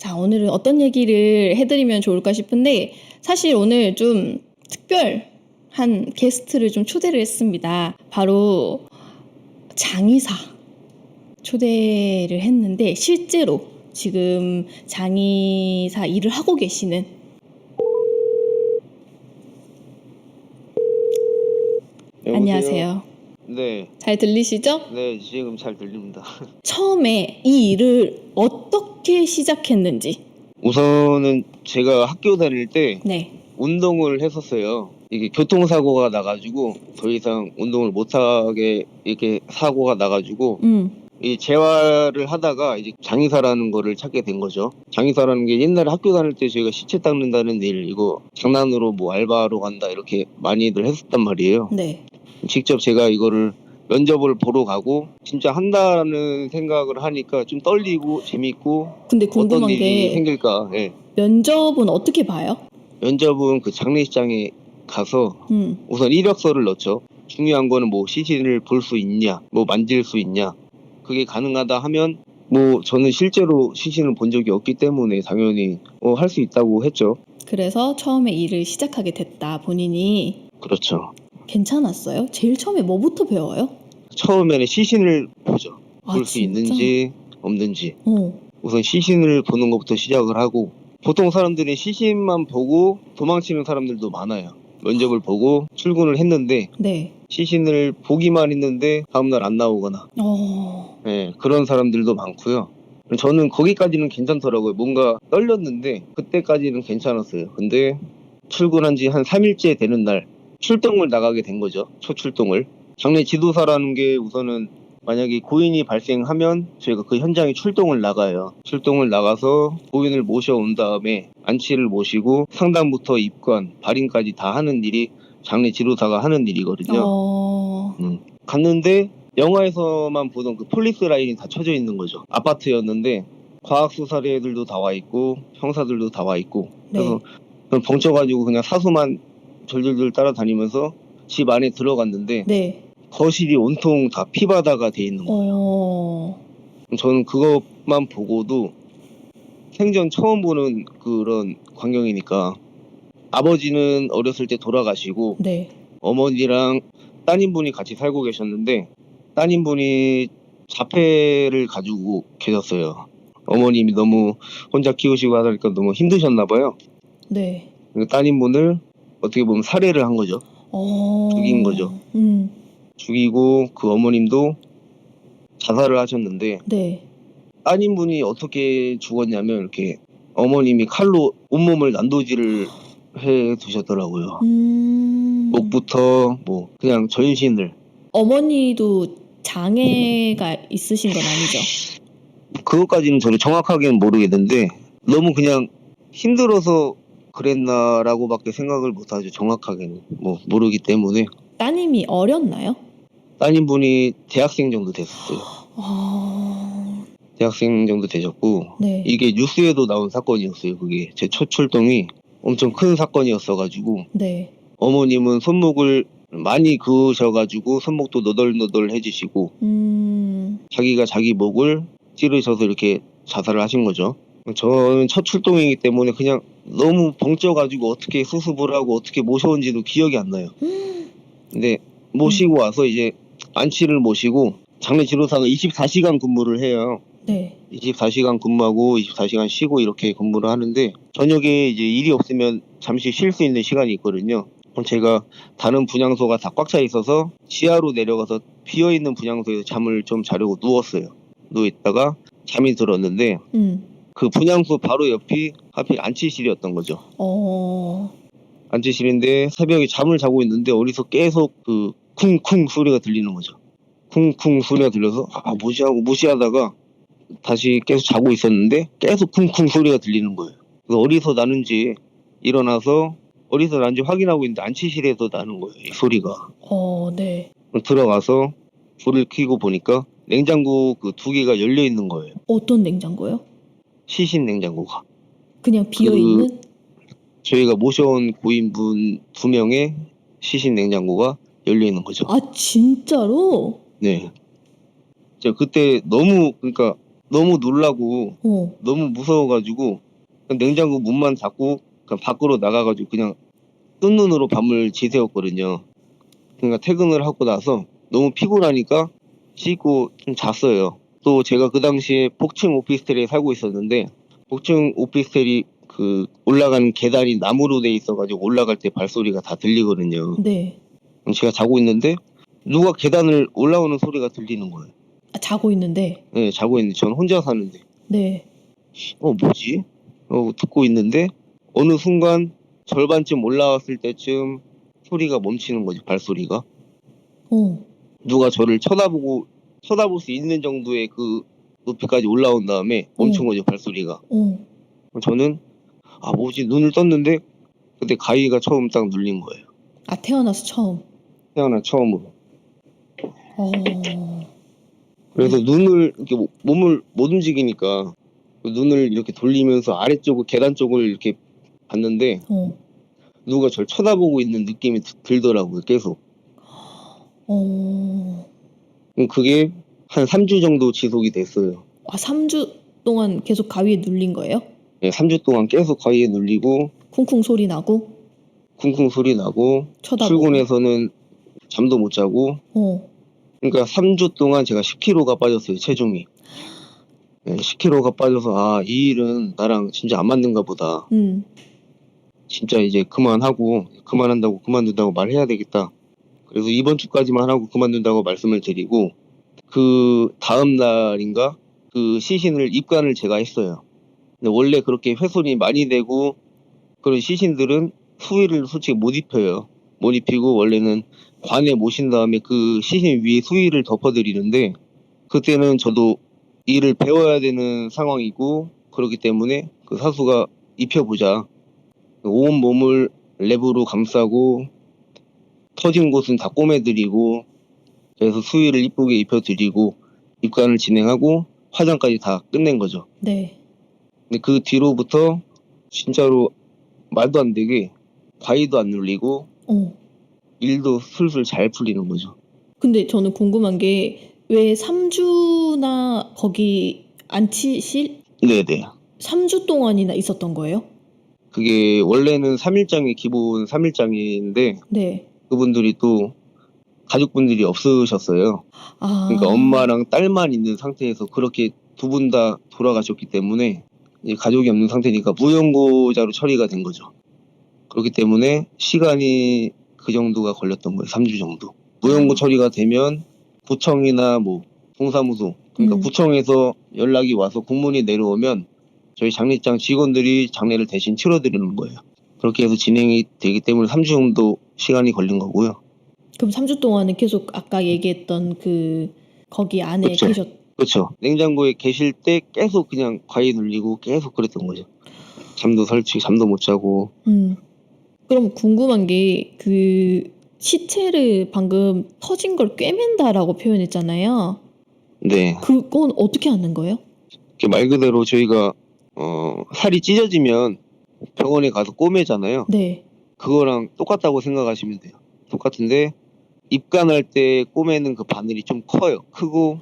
자, 오늘은 어떤 얘기를 해드리면 좋을까 싶은데, 사실 오늘 좀 특별한 게스트를 좀 초대를 했습니다. 바로 장의사 초대를 했는데, 실제로 지금 장의사 일을 하고 계시는 여보세요? 안녕하세요. 네, 잘 들리시죠? 네, 지금 잘 들립니다. 처음에 이 일을 어떻게 시작했는지. 우선은 제가 학교 다닐 때 네. 운동을 했었어요. 이게 교통사고가 나가지고 더 이상 운동을 못하게 이렇게 사고가 나가지고 이 재활을 하다가 이제 장의사라는 거를 찾게 된 거죠. 장의사라는 게 옛날에 학교 다닐 때 저희가 시체 닦는다는 일, 이거 장난으로 뭐 알바하러 간다 이렇게 많이들 했었단 말이에요. 네. 직접 제가 이거를 면접을 보러 가고 진짜 한다는 생각을 하니까 좀 떨리고 재밌고 근데 어떤 궁금한 일이 게 생길까. 예. 면접은 어떻게 봐요? 면접은 그 장례식장에 가서 우선 이력서를 넣죠. 중요한 거는 뭐 시신을 볼 수 있냐, 뭐 만질 수 있냐. 그게 가능하다 하면 뭐 저는 실제로 시신을 본 적이 없기 때문에 당연히 할 수 있다고 했죠. 그래서 처음에 일을 시작하게 됐다, 본인이. 그렇죠. 괜찮았어요? 제일 처음에 뭐부터 배워요? 처음에는 시신을 보죠. 아, 볼 수 진짜? 있는지 없는지. 어. 우선 시신을 보는 것부터 시작을 하고, 보통 사람들이 시신만 보고 도망치는 사람들도 많아요. 면접을 보고 출근을 했는데 네. 시신을 보기만 했는데 다음날 안 나오거나 그런 사람들도 많고요. 저는 거기까지는 괜찮더라고요. 뭔가 떨렸는데 그때까지는 괜찮았어요. 근데 출근한 지 한 3일째 되는 날 출동을 나가게 된 거죠. 첫 출동을. 장례 지도사라는 게 우선은 만약에 고인이 발생하면 저희가 그 현장에 출동을 나가요. 출동을 나가서 고인을 모셔온 다음에 안치를 모시고 상담부터 입관, 발인까지 다 하는 일이 장례 지도사가 하는 일이거든요. 갔는데 영화에서만 보던 그 폴리스 라인이 다 쳐져 있는 거죠. 아파트였는데 과학수사대들도 다 와 있고 형사들도 다 와 있고. 그래서 그냥 벙쳐가지고 그냥 사수만 절절절 따라다니면서 집 안에 들어갔는데 네. 거실이 온통 다 피바다가 돼 있는 거예요. 저는 그것만 보고도 생전 처음 보는 그런 광경이니까. 아버지는 어렸을 때 돌아가시고 네. 어머니랑 따님분이 같이 살고 계셨는데 따님분이 자폐를 가지고 계셨어요. 어머님이 너무 혼자 키우시고 하니까 너무 힘드셨나 봐요. 네. 따님분을 어떻게 보면 살해를 한 거죠. 죽인 거죠. 죽이고 그 어머님도 자살을 하셨는데 네. 따님분이 어떻게 죽었냐면 이렇게 어머님이 칼로 온몸을 난도질을 해 두셨더라고요. 목부터 뭐 그냥 전신을. 어머니도 장애가 있으신 건 아니죠? 그것까지는 저도 정확하게는 모르겠는데 너무 그냥 힘들어서 그랬나라고밖에 생각을 못하죠. 정확하게는 뭐 모르기 때문에. 따님이 어렸나요? 따님분이 대학생 정도 됐었어요. 대학생 정도 되셨고 네. 이게 뉴스에도 나온 사건이었어요. 그게 제 첫 출동이 엄청 큰 사건이었어가지고 네. 어머님은 손목을 많이 그으셔가지고 손목도 너덜너덜해지시고 자기가 자기 목을 찌르셔서 이렇게 자살을 하신 거죠. 저는 첫 출동이기 때문에 그냥 너무 벙쪄가지고 어떻게 수습을 하고 어떻게 모셔온지도 기억이 안 나요. 근데 모시고 와서 이제 안치를 모시고 장례 지도사가 24시간 근무를 해요. 네. 24시간 근무하고 24시간 쉬고 이렇게 근무를 하는데 저녁에 이제 일이 없으면 잠시 쉴 수 있는 시간이 있거든요. 그럼 제가 다른 분향소가 다 꽉 차 있어서 지하로 내려가서 비어있는 분향소에서 잠을 좀 자려고 누웠어요. 누워있다가 잠이 들었는데 그 분향소 바로 옆이 하필 안치실이었던 거죠. 안치실인데 새벽에 잠을 자고 있는데 어디서 계속 그 쿵쿵 소리가 들리는 거죠. 쿵쿵 소리가 들려서 뭐지 하고 무시하다가 다시 계속 자고 있었는데 계속 쿵쿵 소리가 들리는 거예요. 그래서 어디서 나는지 일어나서 어디서 나는지 확인하고 있는데 안치실에서 나는 거예요. 이 소리가. 네. 들어가서 불을 켜고 보니까 냉장고 그 2개가 열려 있는 거예요. 어떤 냉장고요? 시신 냉장고가. 그냥 비어있는? 저희가 모셔온 고인분 2명의 시신 냉장고가 열려 있는 거죠. 아, 진짜로? 네. 제가 그때 너무 그러니까 너무 놀라고 어. 너무 무서워가지고 그냥 냉장고 문만 닫고 그냥 밖으로 나가가지고 그냥 뜬 눈으로 밤을 지새웠거든요. 그러니까 퇴근을 하고 나서 너무 피곤하니까 씻고 좀 잤어요. 또 제가 그 당시에 복층 오피스텔에 살고 있었는데 복층 오피스텔이 그 올라가는 계단이 나무로 돼 있어가지고 올라갈 때 발소리가 다 들리거든요. 네. 그럼 제가 자고 있는데 누가 계단을 올라오는 소리가 들리는 거예요. 아, 자고 있는데. 네, 자고 있는데 저는 혼자 사는데 네. 뭐지? 듣고 있는데 어느 순간 절반쯤 올라왔을 때쯤 소리가 멈추는 거지, 발소리가. 어. 누가 저를 쳐다볼 수 있는 정도의 그 높이까지 올라온 다음에 멈춘 거죠, 발소리가. 어. 저는 뭐지? 눈을 떴는데 그때 가위가 처음 딱 눌린 거예요. 아, 태어나서 처음. 태어나 처음으로. 어. 그래서 눈을 이렇게 몸을 못 움직이니까 그 눈을 이렇게 돌리면서 아래쪽을 계단 쪽을 이렇게 봤는데 어. 누가 저를 쳐다보고 있는 느낌이 들더라고요, 계속. 어. 그게 한 3주 정도 지속이 됐어요. 아, 3주 동안 계속 가위에 눌린 거예요? 네, 3주 동안 계속 가위에 눌리고 쿵쿵 소리 나고 쿵쿵 소리 나고 쳐다보고. 출근해서는 잠도 못 자고. 어. 그러니까 3주 동안 제가 10kg가 빠졌어요, 체중이. 네, 10kg가 빠져서 이 일은 나랑 진짜 안 맞는가 보다. 진짜 이제 그만둔다고 말해야 되겠다. 그래서 이번 주까지만 하고 그만둔다고 말씀을 드리고 그 다음 날인가 그 시신을 입관을 제가 했어요. 근데 원래 그렇게 훼손이 많이 되고 그런 시신들은 수의를 솔직히 못 입혀요. 못 입히고 원래는 관에 모신 다음에 그 시신 위에 수의를 덮어드리는데 그때는 저도 일을 배워야 되는 상황이고 그렇기 때문에 그 사수가 입혀보자. 온 몸을 랩으로 감싸고 터진 곳은 다 꼬매드리고 그래서 수의를 이쁘게 입혀드리고 입관을 진행하고 화장까지 다 끝낸 거죠. 네. 근데 그 뒤로부터 진짜로 말도 안 되게 가위도 안 눌리고 일도 술술 잘 풀리는 거죠. 근데 저는 궁금한 게 왜 3주나 거기 안치실? 네네. 3주 동안이나 있었던 거예요? 그게 원래는 3일장이 기본 3일장인데 네. 그분들이 또 가족분들이 없으셨어요. 그러니까 엄마랑 딸만 있는 상태에서 그렇게 두 분 다 돌아가셨기 때문에 이제 가족이 없는 상태니까 무연고자로 처리가 된 거죠. 그렇기 때문에 시간이 그 정도가 걸렸던 거예요. 3주 정도. 무연고 처리가 되면 구청이나 뭐 동사무소 그러니까 구청에서 연락이 와서 공문이 내려오면 저희 장례장 직원들이 장례를 대신 치러드리는 거예요. 그렇게 해서 진행이 되기 때문에 3주 정도 시간이 걸린 거고요. 그럼 3주 동안은 계속 아까 얘기했던 거기 안에 그렇죠. 냉장고에 계실 때 계속 그냥 가위 눌리고 계속 그랬던 거죠. 잠도 못 자고. 그럼 궁금한 게 시체를 방금 터진 걸 꿰맨다라고 표현했잖아요. 네. 그건 어떻게 하는 거예요? 말 그대로 저희가 살이 찢어지면 병원에 가서 꼬매잖아요. 네. 그거랑 똑같다고 생각하시면 돼요. 똑같은데 입관할 때 꼬매는 그 바늘이 좀 커요. 크고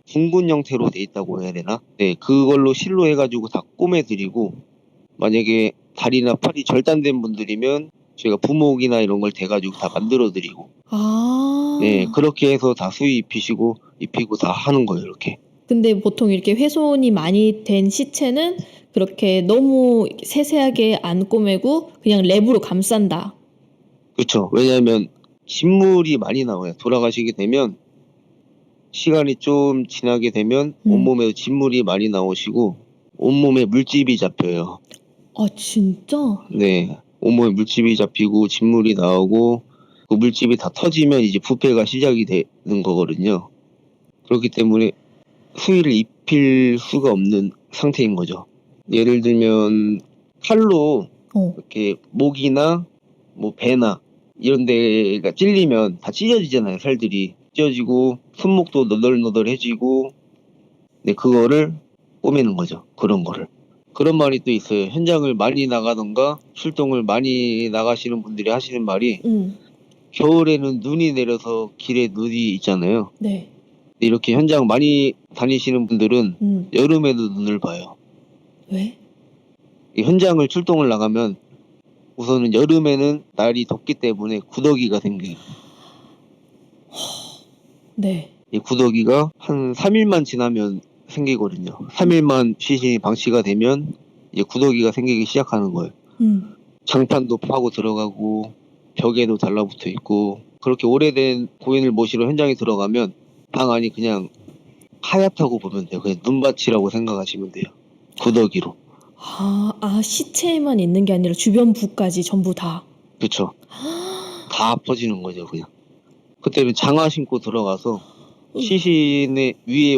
둥근 형태로 돼 있다고 해야 되나? 네, 그걸로 실로 해가지고 다 꼬매드리고 만약에 다리나 팔이 절단된 분들이면 저희가 부목이나 이런 걸 대가지고 다 만들어드리고 네, 그렇게 해서 다 수의 입히고 다 하는 거예요, 이렇게. 근데 보통 이렇게 훼손이 많이 된 시체는 그렇게 너무 세세하게 안 꼬매고 그냥 랩으로 감싼다. 그렇죠. 왜냐하면 진물이 많이 나와요. 돌아가시게 되면 시간이 좀 지나게 되면 온몸에 진물이 많이 나오시고 온몸에 물집이 잡혀요. 아, 진짜? 네. 온몸에 물집이 잡히고 진물이 나오고 그 물집이 다 터지면 이제 부패가 시작이 되는 거거든요. 그렇기 때문에 수의를 입힐 수가 없는 상태인 거죠. 예를 들면 칼로 이렇게 목이나 뭐 배나 이런 데가 찔리면 다 찢어지잖아요. 살들이 찢어지고 손목도 너덜너덜해지고 네, 그거를 꼬매는 거죠. 그런 거를. 그런 말이 또 있어요. 현장을 많이 나가던가 출동을 많이 나가시는 분들이 하시는 말이 겨울에는 눈이 내려서 길에 눈이 있잖아요. 네. 이렇게 현장 많이 다니시는 분들은 음. 여름에도 눈을 봐요. 왜? 이 현장을 출동을 나가면 우선은 여름에는 날이 덥기 때문에 구더기가 생겨요. 네. 이 구더기가 한 3일만 지나면 생기거든요. 3일만 시신이 방치가 되면 이제 구더기가 생기기 시작하는 거예요. 장판도 파고 들어가고 벽에도 달라붙어 있고, 그렇게 오래된 고인을 모시러 현장에 들어가면 방 안이 그냥 하얗다고 보면 돼요. 그냥 눈밭이라고 생각하시면 돼요. 구더기로. 시체에만 있는 게 아니라 주변 부까지 전부 다. 그쵸. 다 퍼지는 거죠, 그냥. 그때는 장화 신고 들어가서 시신의 위에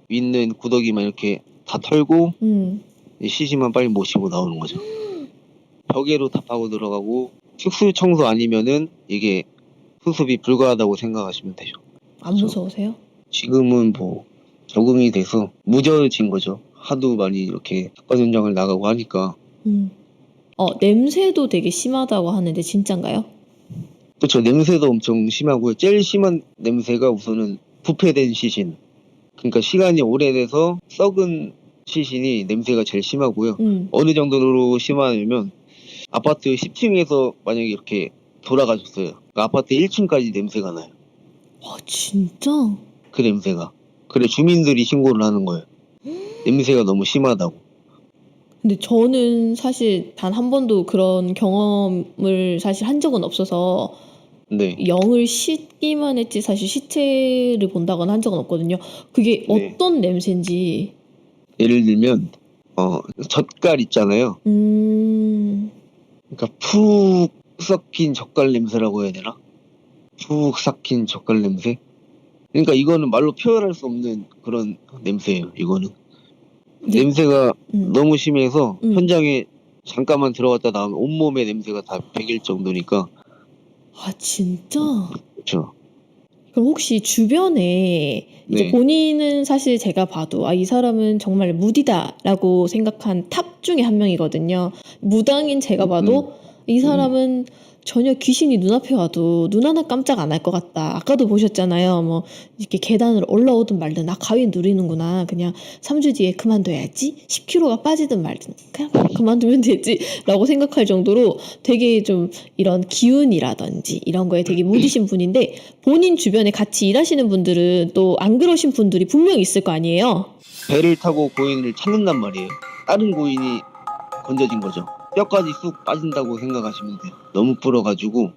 있는 구더기만 이렇게 다 털고 이 시신만 빨리 모시고 나오는 거죠. 벽에도 다 파고 들어가고, 특수 청소 아니면은 이게 수습이 불가하다고 생각하시면 되죠. 안 무서우세요? 지금은 뭐 적응이 돼서 무뎌진 거죠. 하도 많이 이렇게 사건 현장을 나가고 하니까. 냄새도 되게 심하다고 하는데 진짠가요? 그렇죠. 냄새도 엄청 심하고요. 제일 심한 냄새가 우선은 부패된 시신. 그러니까 시간이 오래돼서 썩은 시신이 냄새가 제일 심하고요. 어느 정도로 심하냐면 아파트 10층에서 만약에 이렇게 돌아가셨어요. 그러니까 아파트 1층까지 냄새가 나요. 와, 진짜? 그 냄새가. 그래 주민들이 신고를 하는 거예요. 냄새가 너무 심하다고. 근데 저는 사실 단 한 번도 그런 경험을 사실 한 적은 없어서 네. 영을 씻기만 했지 사실 시체를 본다거나 한 적은 없거든요. 그게 네. 어떤 냄새인지. 예를 들면 젓갈 있잖아요. 그러니까 푹 섞인 젓갈 냄새라고 해야 되나? 푹 삭힌 젓갈 냄새? 그러니까 이거는 말로 표현할 수 없는 그런 냄새예요. 이거는. 냄새가 너무 심해서 현장에 잠깐만 들어갔다 나오면 온몸의 냄새가 다 배길 정도니까. 아, 진짜? 그렇죠. 그럼 혹시 주변에 이제 네. 본인은 사실 제가 봐도 이 사람은 정말 무디다라고 생각한 탑 중에 한 명이거든요. 무당인 제가 봐도 이 사람은 전혀 귀신이 눈앞에 와도 눈 하나 깜짝 안 할 것 같다. 아까도 보셨잖아요. 뭐 이렇게 계단을 올라오든 말든 가위 누리는구나. 그냥 3주 뒤에 그만둬야지. 10kg가 빠지든 말든 그냥 그만두면 되지 라고 생각할 정도로 되게 좀 이런 기운이라든지 이런 거에 되게 무디신 분인데, 본인 주변에 같이 일하시는 분들은 또 안 그러신 분들이 분명히 있을 거 아니에요. 배를 타고 고인을 찾는단 말이에요. 다른 고인이 건져진 거죠. 뼈까지 쑥 빠진다고 생각하시면 돼요. 너무 불어가지고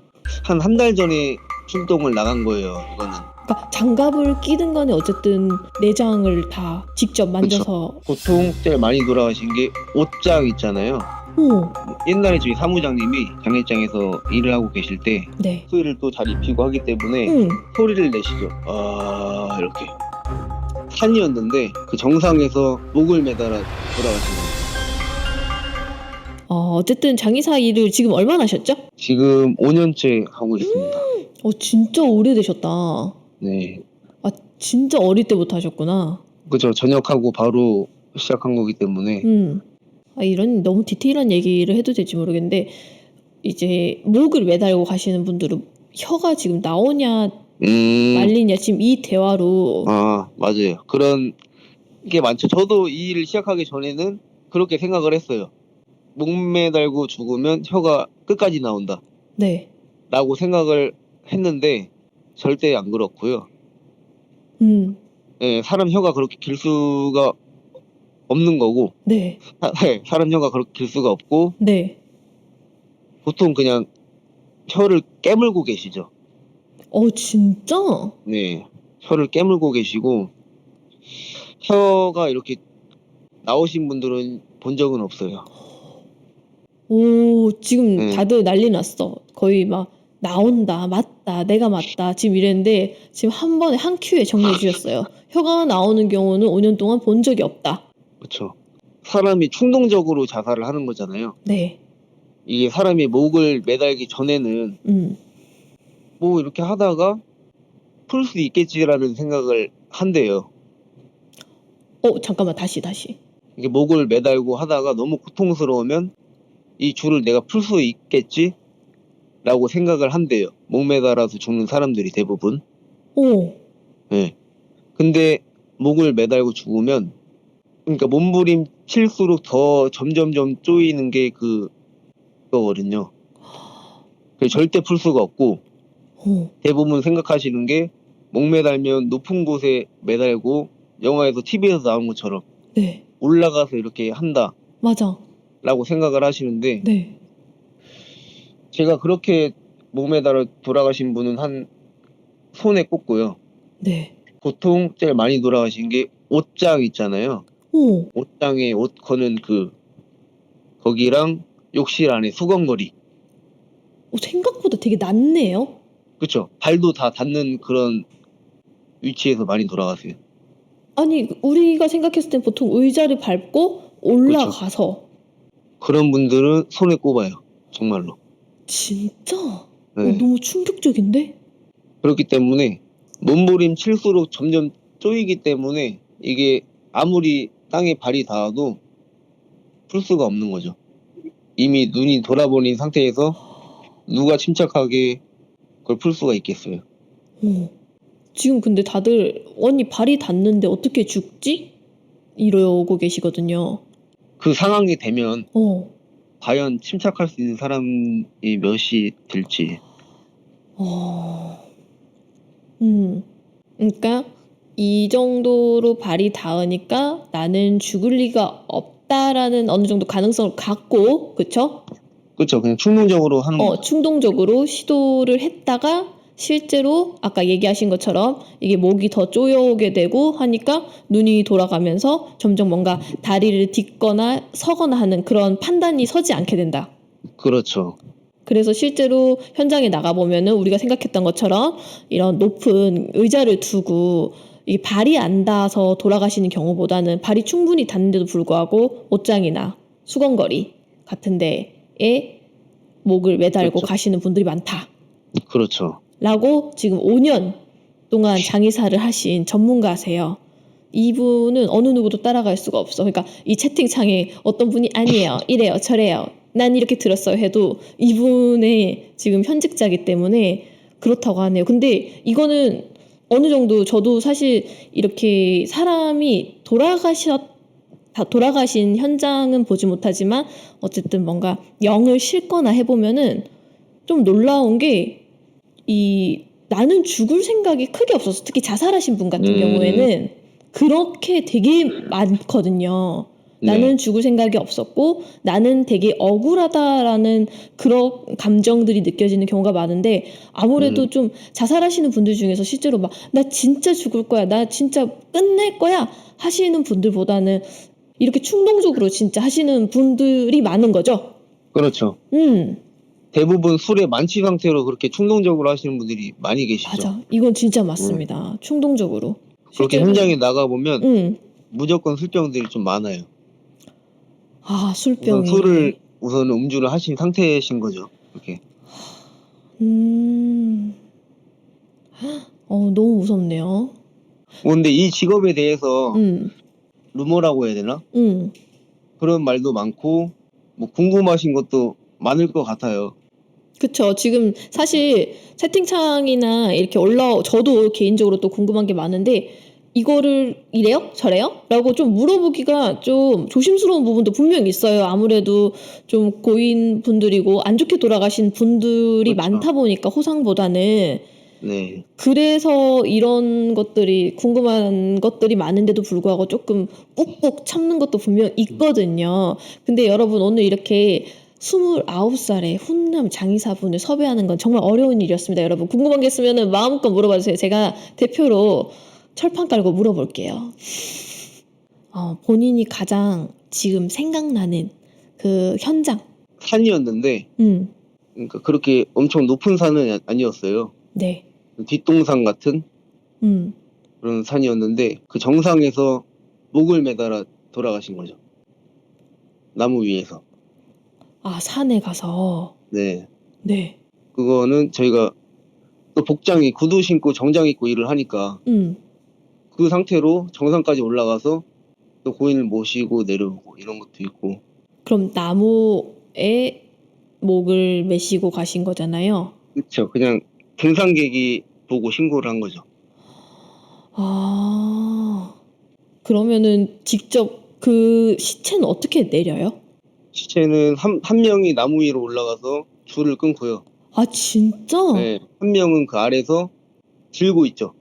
한 달 전에 출동을 나간 거예요. 이거는. 그러니까 장갑을 끼든 간에 어쨌든 내장을 다 직접 만져서. 보통 제일 많이 돌아가신 게 옷장 있잖아요. 옛날에 저희 사무장님이 장례장에서 일을 하고 계실 때 네. 소리를 또 잘 입히고 하기 때문에 소리를 내시죠. 이렇게. 산이었는데 그 정상에서 목을 매달아 돌아가신 거예요. 어쨌든 장의사 일을 지금 얼마나 하셨죠? 지금 5년째 하고 있습니다. 진짜 오래되셨다. 네. 진짜 어릴 때부터 하셨구나. 그죠. 전역하고 바로 시작한 거기 때문에. 이런 너무 디테일한 얘기를 해도 될지 모르겠는데, 이제 목을 매달고 가시는 분들은 혀가 지금 나오냐 말리냐 지금 이 대화로. 맞아요. 그런 게 많죠. 저도 이 일을 시작하기 전에는 그렇게 생각을 했어요. 목 매달고 죽으면 혀가 끝까지 나온다. 네. 라고 생각을 했는데 절대 안 그렇고요. 네, 사람 혀가 그렇게 길 수가 없는 거고. 네. 사람 혀가 그렇게 길 수가 없고. 네. 보통 그냥 혀를 깨물고 계시죠. 진짜? 네. 혀를 깨물고 계시고 혀가 이렇게 나오신 분들은 본 적은 없어요. 지금 다들 난리 났어. 거의 막 나온다, 맞다, 내가 맞다 지금 이랬는데 지금 한 번에 한 큐에 정리해 주셨어요. 혀가 나오는 경우는 5년 동안 본 적이 없다. 그렇죠. 사람이 충동적으로 자살을 하는 거잖아요. 네. 이게 사람이 목을 매달기 전에는 뭐 이렇게 하다가 풀 수 있겠지라는 생각을 한대요. 잠깐만, 다시. 이게 목을 매달고 하다가 너무 고통스러우면 이 줄을 내가 풀 수 있겠지? 라고 생각을 한대요. 목 매달아서 죽는 사람들이 대부분. 오. 네. 근데 목을 매달고 죽으면, 그러니까 몸부림칠수록 더 점점점 쪼이는 게 그거거든요. 절대 풀 수가 없고, 어, 대부분 생각하시는 게 목 매달면 높은 곳에 매달고 영화에서 TV에서 나온 것처럼 네, 올라가서 이렇게 한다라고 맞아. 생각을 하시는데, 네, 제가 그렇게 목 매달아 돌아가신 분은 한 손에 꼽고요. 네. 보통 제일 많이 돌아가신 게 옷장 있잖아요. 오, 옷장에 옷 거는 거기랑 욕실 안에 수건거리. 생각보다 되게 낮네요. 그쵸? 발도 다 닿는 그런 위치에서 많이 돌아가세요. 아니, 우리가 생각했을 땐 보통 의자를 밟고 그렇죠. 올라가서. 그런 분들은 손에 꼽아요. 정말로. 진짜? 네. 너무 충격적인데? 그렇기 때문에 몸부림 칠수록 점점 쪼이기 때문에 이게 아무리 땅에 발이 닿아도 풀 수가 없는 거죠. 이미 눈이 돌아버린 상태에서 누가 침착하게 그걸 풀 수가 있겠어요. 어. 지금 근데 다들 아니 발이 닿는데 어떻게 죽지? 이러고 계시거든요. 그 상황이 되면 어. 과연 침착할 수 있는 사람이 몇이 될지. 어. 그러니까 이 정도로 발이 닿으니까 나는 죽을 리가 없다라는 어느 정도 가능성을 갖고, 그쵸? 그렇죠. 그냥 충동적으로 하는 거죠. 충동적으로 시도를 했다가 실제로 아까 얘기하신 것처럼 이게 목이 더 쪼여오게 되고 하니까 눈이 돌아가면서 점점 뭔가 다리를 딛거나 서거나 하는 그런 판단이 서지 않게 된다. 그렇죠. 그래서 실제로 현장에 나가보면은 우리가 생각했던 것처럼 이런 높은 의자를 두고 이 발이 안 닿아서 돌아가시는 경우보다는 발이 충분히 닿는데도 불구하고 옷장이나 수건거리 같은 데에 목을 매달고 그렇죠. 가시는 분들이 많다. 그렇죠. 라고 지금 5년 동안 장의사를 하신 전문가세요. 이분은 어느 누구도 따라갈 수가 없어. 그러니까 이 채팅창에 어떤 분이 아니에요, 이래요, 저래요, 난 이렇게 들었어요 해도 이분의 지금 현직자이기 때문에 그렇다고 하네요. 근데 이거는 어느 정도 저도 사실 이렇게 사람이 돌아가신 현장은 보지 못하지만 어쨌든 뭔가 영을 싣거나 해보면은 좀 놀라운 게 나는 죽을 생각이 크게 없었어. 특히 자살하신 분 같은 경우에는 그렇게 되게 많거든요. 네. 나는 죽을 생각이 없었고 나는 되게 억울하다라는 그런 감정들이 느껴지는 경우가 많은데 아무래도 좀 자살하시는 분들 중에서 실제로 막 나 진짜 죽을 거야, 나 진짜 끝낼 거야 하시는 분들보다는 이렇게 충동적으로 진짜 하시는 분들이 많은 거죠. 그렇죠. 대부분 술에 만취 상태로 그렇게 충동적으로 하시는 분들이 많이 계시죠. 맞아. 이건 진짜 맞습니다. 충동적으로. 그렇게 실제로. 현장에 나가보면 무조건 술병들이 좀 많아요. 아, 우선 술병이. 술을 음주를 하신 상태이신 거죠. 이렇게. 너무 무섭네요. 근데 이 직업에 대해서 음, 루머라고 해야 되나? 그런 말도 많고 뭐 궁금하신 것도 많을 것 같아요. 그쵸. 지금 사실 채팅창이나 이렇게 저도 개인적으로 또 궁금한 게 많은데 이거를 이래요? 저래요? 라고 좀 물어보기가 좀 조심스러운 부분도 분명히 있어요. 아무래도 좀 고인 분들이고 안 좋게 돌아가신 분들이 그렇죠. 많다 보니까 호상보다는. 네. 그래서 이런 것들이 궁금한 것들이 많은데도 불구하고 조금 꾹꾹 참는 것도 분명 있거든요. 근데 여러분 오늘 이렇게 29살의 훈남 장의사분을 섭외하는 건 정말 어려운 일이었습니다. 여러분 궁금한 게 있으면 마음껏 물어봐 주세요. 제가 대표로 철판 깔고 물어볼게요. 본인이 가장 지금 생각나는 그 현장. 산이었는데 그러니까 그렇게 엄청 높은 산은 아니었어요. 네. 뒷동산 같은 그런 산이었는데 그 정상에서 목을 매달아 돌아가신 거죠. 나무 위에서. 아, 산에 가서. 네. 네. 그거는 저희가 또 구두 신고 정장 입고 일을 하니까 그 상태로 정상까지 올라가서 또 고인을 모시고 내려오고 이런 것도 있고. 그럼 나무에 목을 메시고 가신 거잖아요. 그렇죠. 그냥 등산객이 보고 신고를 한 거죠. 아. 그러면은 직접 그 시체는 어떻게 내려요? 시체는 한 명이 나무 위로 올라가서 줄을 끊고요. 아, 진짜? 네, 한 명은 그 아래서 들고 있죠.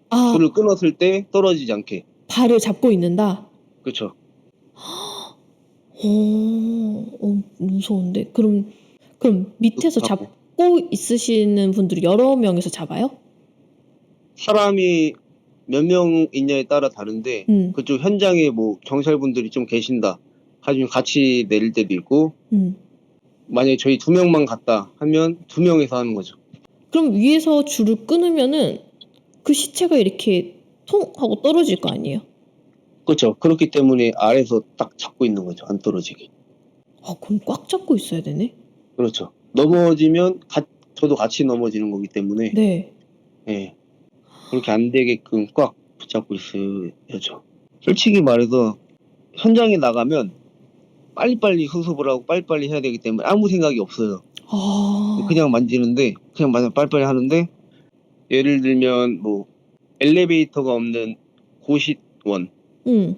아, 줄을 끊었을 때 떨어지지 않게. 발을 잡고 있는다? 그렇죠. 무서운데? 그럼 밑에서 하고 잡고 있으시는 분들이 여러 명이서 잡아요? 사람이 몇 명 있냐에 따라 다른데 음. 그쪽 현장에 뭐 경찰분들이 좀 계신다 하시면 같이 내릴 때도 있고, 만약에 저희 2명만 갔다 하면 2명이서 하는 거죠. 그럼 위에서 줄을 끊으면은 그 시체가 이렇게 통 하고 떨어질 거 아니에요? 그렇죠. 그렇기 때문에 아래에서 딱 잡고 있는 거죠. 안 떨어지게. 아, 그럼 꽉 잡고 있어야 되네? 그렇죠. 넘어지면 저도 같이 넘어지는 거기 때문에 네. 예, 그렇게 안 되게끔 꽉 붙잡고 있어야죠. 솔직히 말해서 현장에 나가면 빨리빨리 수습을 하고 빨리빨리 해야 되기 때문에 아무 생각이 없어요. 아, 그냥 만지는데 그냥 빨리빨리 하는데, 예를 들면 뭐 엘리베이터가 없는 고시원, 응,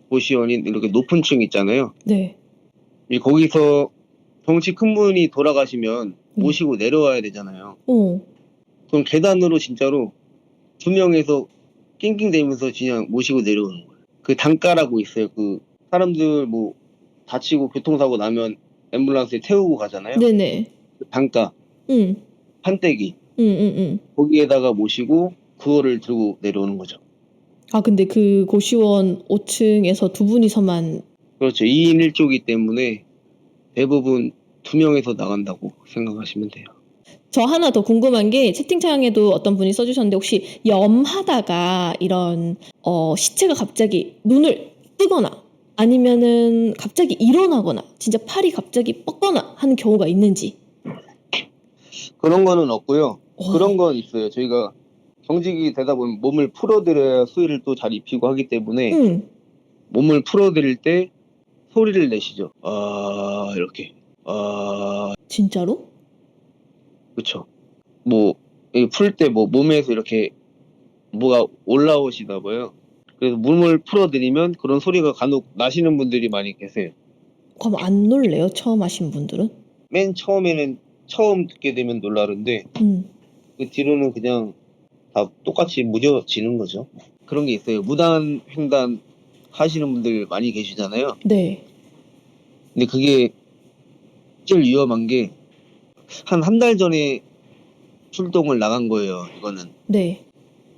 고시원인 이렇게 높은 층 있잖아요. 네. 거기서 덩치 큰 분이 돌아가시면 모시고 내려와야 되잖아요. 그럼 계단으로 진짜로 2명에서 낑낑대면서 그냥 모시고 내려오는 거예요. 그 단가라고 있어요. 그 사람들 뭐 다치고 교통사고 나면 앰뷸런스에 태우고 가잖아요. 네네. 그 단가, 응, 판때기, 응, 응, 응. 거기에다가 모시고 그거를 들고 내려오는 거죠. 아, 근데 그 고시원 5층에서 두 분이서만. 그렇죠. 2인 1조이기 때문에 대부분 2명에서 나간다고 생각하시면 돼요. 저 하나 더 궁금한 게 채팅창에도 어떤 분이 써주셨는데 혹시 염하다가 이런 시체가 갑자기 눈을 뜨거나 아니면은 갑자기 일어나거나 진짜 팔이 갑자기 뻗거나 하는 경우가 있는지. 그런 거는 없고요. 와. 그런 건 있어요. 저희가 경직이 되다 보면 몸을 풀어드려야 수위를 또 잘 입히고 하기 때문에 응. 몸을 풀어드릴 때 소리를 내시죠. 아, 이렇게. 아, 진짜로? 그쵸. 뭐, 풀 때 뭐 몸에서 이렇게 뭐가 올라오시나 봐요. 그래서 몸을 풀어드리면 그런 소리가 간혹 나시는 분들이 많이 계세요. 그럼 안 놀래요? 처음 하신 분들은? 맨 처음에는 처음 듣게 되면 놀라는데 응. 그 뒤로는 그냥 다 똑같이 무뎌지는 거죠. 그런 게 있어요. 무단 횡단 하시는 분들 많이 계시잖아요. 네. 근데 그게 제일 위험한 게 한 달 전에 출동을 나간 거예요. 이거는 네.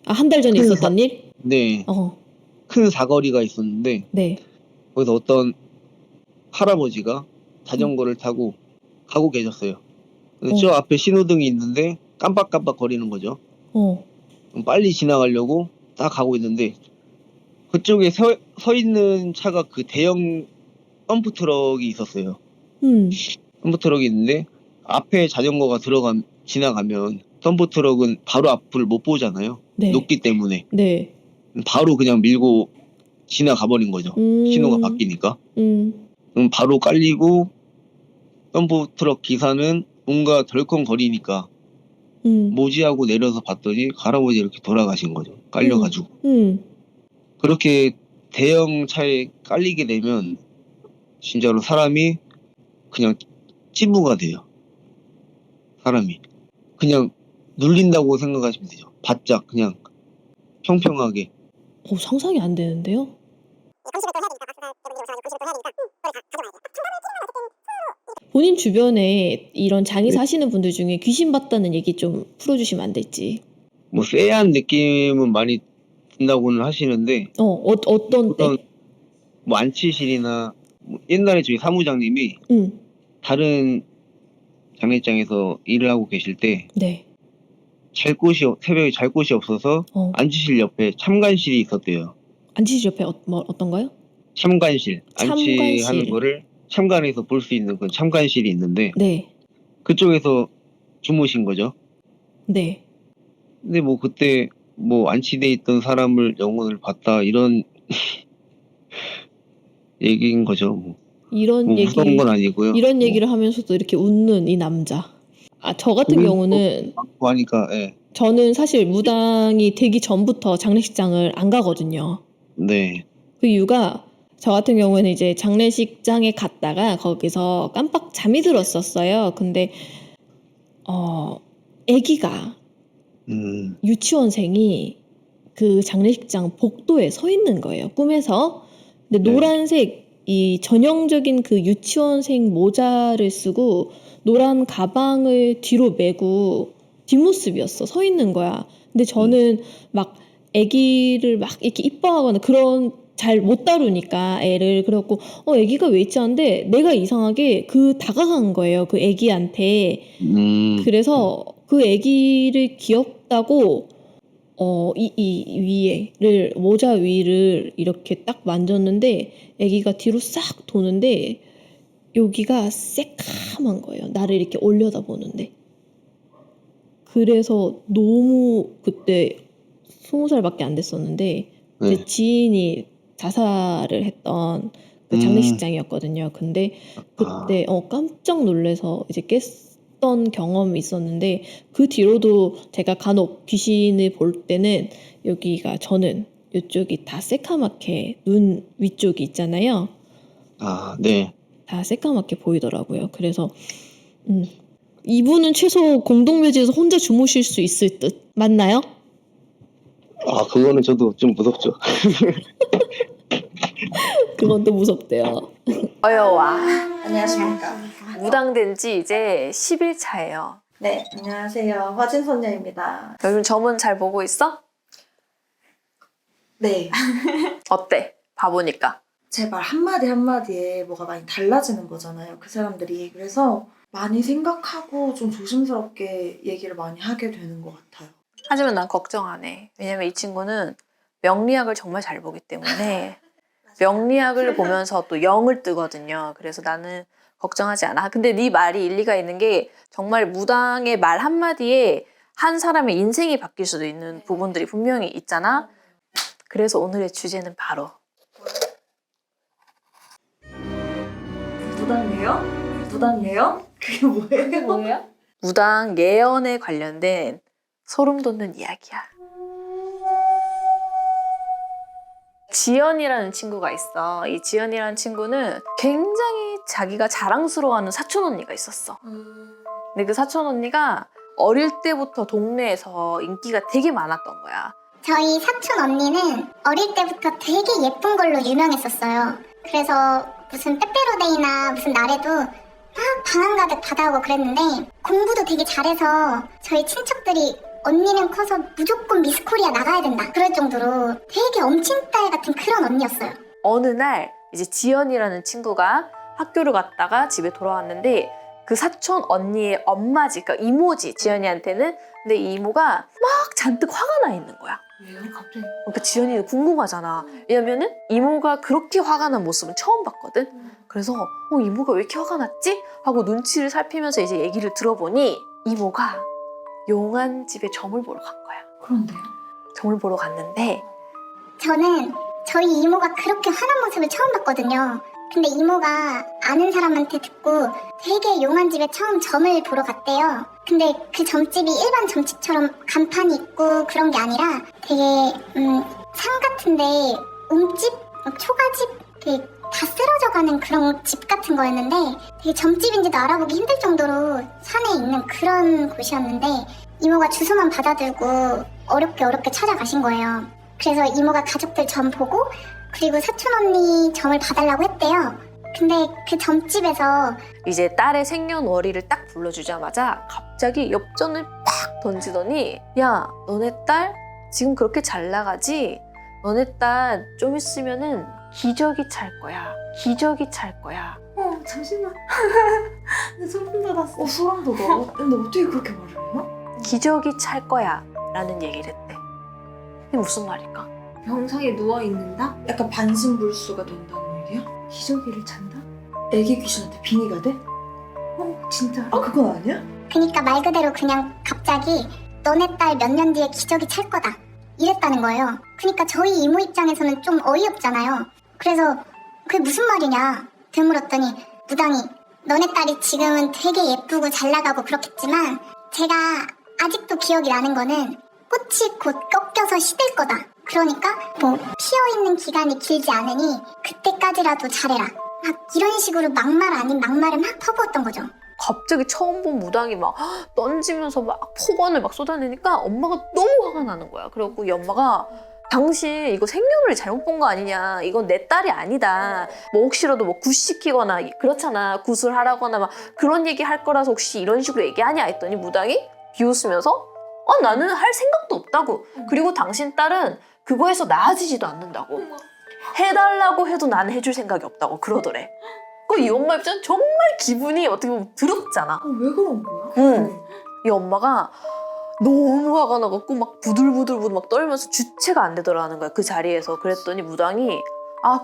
아, 한 달 전에 있었던 일? 네, 어. 큰 사거리가 있었는데 네. 거기서 어떤 할아버지가 자전거를 타고 가고 계셨어요. 근데 저 앞에 신호등이 있는데 깜빡깜빡 거리는 거죠. 그럼 빨리 지나가려고 딱 가고 있는데 그쪽에 서 있는 차가 그 대형 덤프 트럭이 있었어요. 덤프 트럭이 있는데 앞에 자전거가 지나가면 덤프 트럭은 바로 앞을 못 보잖아요. 네. 높기 때문에. 네. 바로 그냥 밀고 지나가 버린 거죠. 신호가 바뀌니까. 그럼 바로 깔리고 덤프 트럭 기사는 뭔가 덜컹거리니까 뭐지 하고 내려서 봤더니 할아버지 이렇게 돌아가신 거죠. 깔려가지고. 그렇게 대형 차에 깔리게 되면 진짜로 사람이 그냥 찌부가 돼요. 사람이 그냥 눌린다고 생각하시면 되죠. 바짝 그냥 평평하게. 상상이 안 되는데요? 본인 주변에 이런 장이 사시는 분들 중에 귀신 봤다는 얘기 좀 풀어주시면 안 될지. 뭐 쎄한 느낌은 많이 든다고는 하시는데 어떤 때? 뭐 안치실이나 뭐 옛날에 저희 사무장님이 다른 장례장에서 일을 하고 계실 때 네. 새벽에 잘 곳이 없어서 안치실 옆에 참관실이 있었대요. 안치실 옆에 어떤가요? 참관실. 참관실. 안치하는 거를 참관해서 볼 수 있는 그런 참관실이 있는데 네. 그쪽에서 주무신 거죠. 네. 근데 뭐 그때 뭐 안치돼 있던 사람을 영혼을 봤다 이런 얘기인 거죠. 뭐 이런 무서운 건 아니고요. 이런 얘기를 하면서도 이렇게 웃는 이 남자. 아, 저 같은 경우는 많고 하니까 예. 저는 사실 무당이 되기 전부터 장례식장을 안 가거든요. 네. 그 이유가 저 같은 경우에는 이제 장례식장에 갔다가 거기서 깜빡 잠이 들었었어요. 근데 아기가 유치원생이 그 장례식장 복도에 서 있는 거예요. 꿈에서. 근데 네. 노란색 이 전형적인 그 유치원생 모자를 쓰고 노란 가방을 뒤로 메고 뒷모습이었어. 서 있는 거야. 근데 저는 막 아기를 막 이렇게 이뻐하거나 그런 잘 못 다루니까 애를 그래갖고 아기가 왜 있지 않은데 내가 이상하게 다가간 거예요. 그 아기한테. 그래서 그 아기를 귀엽다고 이 위에를 모자 위를 이렇게 딱 만졌는데 아기가 뒤로 싹 도는데 여기가 새카만 거예요. 나를 이렇게 올려다보는데. 그래서 너무 그때 20살밖에 안 됐었는데 네. 제 지인이 자살을 했던 그 장례식장이었거든요. 근데 그때 깜짝 놀래서 이제 깼던 경험이 있었는데 그 뒤로도 제가 간혹 귀신을 볼 때는 여기가 저는 이쪽이 다 새카맣게 눈 위쪽이 있잖아요. 네. 다 새까맣게 보이더라고요. 그래서 이분은 최소 공동묘지에서 혼자 주무실 수 있을 듯. 맞나요? 그거는 저도 좀 무섭죠. 그건 또 무섭대요. 어여와. 안녕하십니까. 무당된 지 이제 10일 차예요. 네, 안녕하세요. 화진선녀입니다. 요즘 점은 잘 보고 있어? 네, 어때? 봐보니까. 제 말 한마디 한마디에 뭐가 많이 달라지는 거잖아요. 그 사람들이. 그래서 많이 생각하고 좀 조심스럽게 얘기를 많이 하게 되는 것 같아요. 하지만 난 걱정 안 해. 왜냐면 이 친구는 명리학을 정말 잘 보기 때문에 명리학을 보면서 또 영을 뜨거든요. 그래서 나는 걱정하지 않아. 근데 네 말이 일리가 있는 게 정말 무당의 말 한마디에 한 사람의 인생이 바뀔 수도 있는 부분들이 분명히 있잖아. 그래서 오늘의 주제는 바로 무당예요? 무당예요? 그게 뭐예요? 무당 예언에 관련된 소름 돋는 이야기야. 지연이라는 친구가 있어. 이 지연이라는 친구는 굉장히 자기가 자랑스러워하는 사촌 언니가 있었어. 근데 그 사촌 언니가 어릴 때부터 동네에서 인기가 되게 많았던 거야. 저희 사촌 언니는 어릴 때부터 되게 예쁜 걸로 유명했었어요. 그래서 무슨 빼빼로데이나 무슨 날에도 막 방학 가득 받아오고 그랬는데 공부도 되게 잘해서 저희 친척들이 언니는 커서 무조건 미스코리아 나가야 된다 그럴 정도로 되게 엄친딸 같은 그런 언니였어요. 어느 날 이제 지연이라는 친구가 학교를 갔다가 집에 돌아왔는데 그 사촌 언니의 엄마지, 그러니까 이모지, 지연이한테는. 근데 이 이모가 막 잔뜩 화가 나 있는 거야. 왜요? 갑자기? 그러니까 지연이는 궁금하잖아. 왜냐면은 이모가 그렇게 화가 난 모습은 처음 봤거든. 그래서 이모가 왜 이렇게 화가 났지? 하고 눈치를 살피면서 이제 얘기를 들어보니 이모가 용한 집에 점을 보러 간 거야. 그런데요? 점을 보러 갔는데 저는 저희 이모가 그렇게 화난 모습을 처음 봤거든요. 근데 이모가 아는 사람한테 듣고 되게 용한 집에 처음 점을 보러 갔대요. 근데 그 점집이 일반 점집처럼 간판이 있고 그런 게 아니라 되게 산 같은데 웅집? 초가집? 되게 다 쓰러져가는 그런 집 같은 거였는데 되게 점집인지도 알아보기 힘들 정도로 산에 있는 그런 곳이었는데 이모가 주소만 받아들고 어렵게 찾아가신 거예요. 그래서 이모가 가족들 점 보고 그리고 사촌 언니 점을 봐달라고 했대요. 근데 그 점집에서 이제 딸의 생년월일을 딱 불러주자마자 갑자기 엽전을 팍 던지더니 야, 너네 딸 지금 그렇게 잘 나가지? 너네 딸 좀 있으면은 기저귀 찰 거야. 기저귀 찰 거야. 잠시만. 근데 소름 돋았어. 소름 돋아. 근데 어떻게 그렇게 말을 해요? 기저귀 찰 거야 라는 얘기를 했대. 이게 무슨 말일까? 병상에 누워있는다? 약간 반신불수가 된다는 얘기야? 기저귀를 찬다? 애기 귀신한테 빙의가 돼? 진짜? 그건 아니야? 그니까 말 그대로 그냥 갑자기 너네 딸 몇 년 뒤에 기저귀 찰 거다 이랬다는 거예요. 그니까 저희 이모 입장에서는 좀 어이없잖아요. 그래서 그게 무슨 말이냐 되물었더니 무당이 너네 딸이 지금은 되게 예쁘고 잘 나가고 그렇겠지만 제가 아직도 기억이 나는 거는 꽃이 곧 꺾여서 시들 거다. 그러니까 뭐 피어있는 기간이 길지 않으니 그때까지라도 잘해라. 막 이런 식으로 막말 아닌 막말을 막 퍼부었던 거죠. 갑자기 처음 본 무당이 막 던지면서 막 폭언을 막 쏟아내니까 엄마가 너무 화가 나는 거야. 그래갖고 이 엄마가 당신 이거 생년월일 잘못 본 거 아니냐. 이건 내 딸이 아니다. 뭐 혹시라도 뭐 굿시키거나 그렇잖아. 굿을 하라거나 막 그런 얘기 할 거라서 혹시 이런 식으로 얘기하냐 했더니 무당이 비웃으면서 나는 할 생각도 없다고. 그리고 당신 딸은 그거에서 나아지지도 않는다고. 해달라고 해도 나는 해줄 생각이 없다고 그러더래. 이 엄마 입장은 정말 기분이 어떻게 보면 더럽잖아. 왜 그런 거야? 응. 이 엄마가 너무 화가 나갖고 막 부들부들 막 떨면서 주체가 안 되더라는 거야. 그 자리에서. 그랬더니 무당이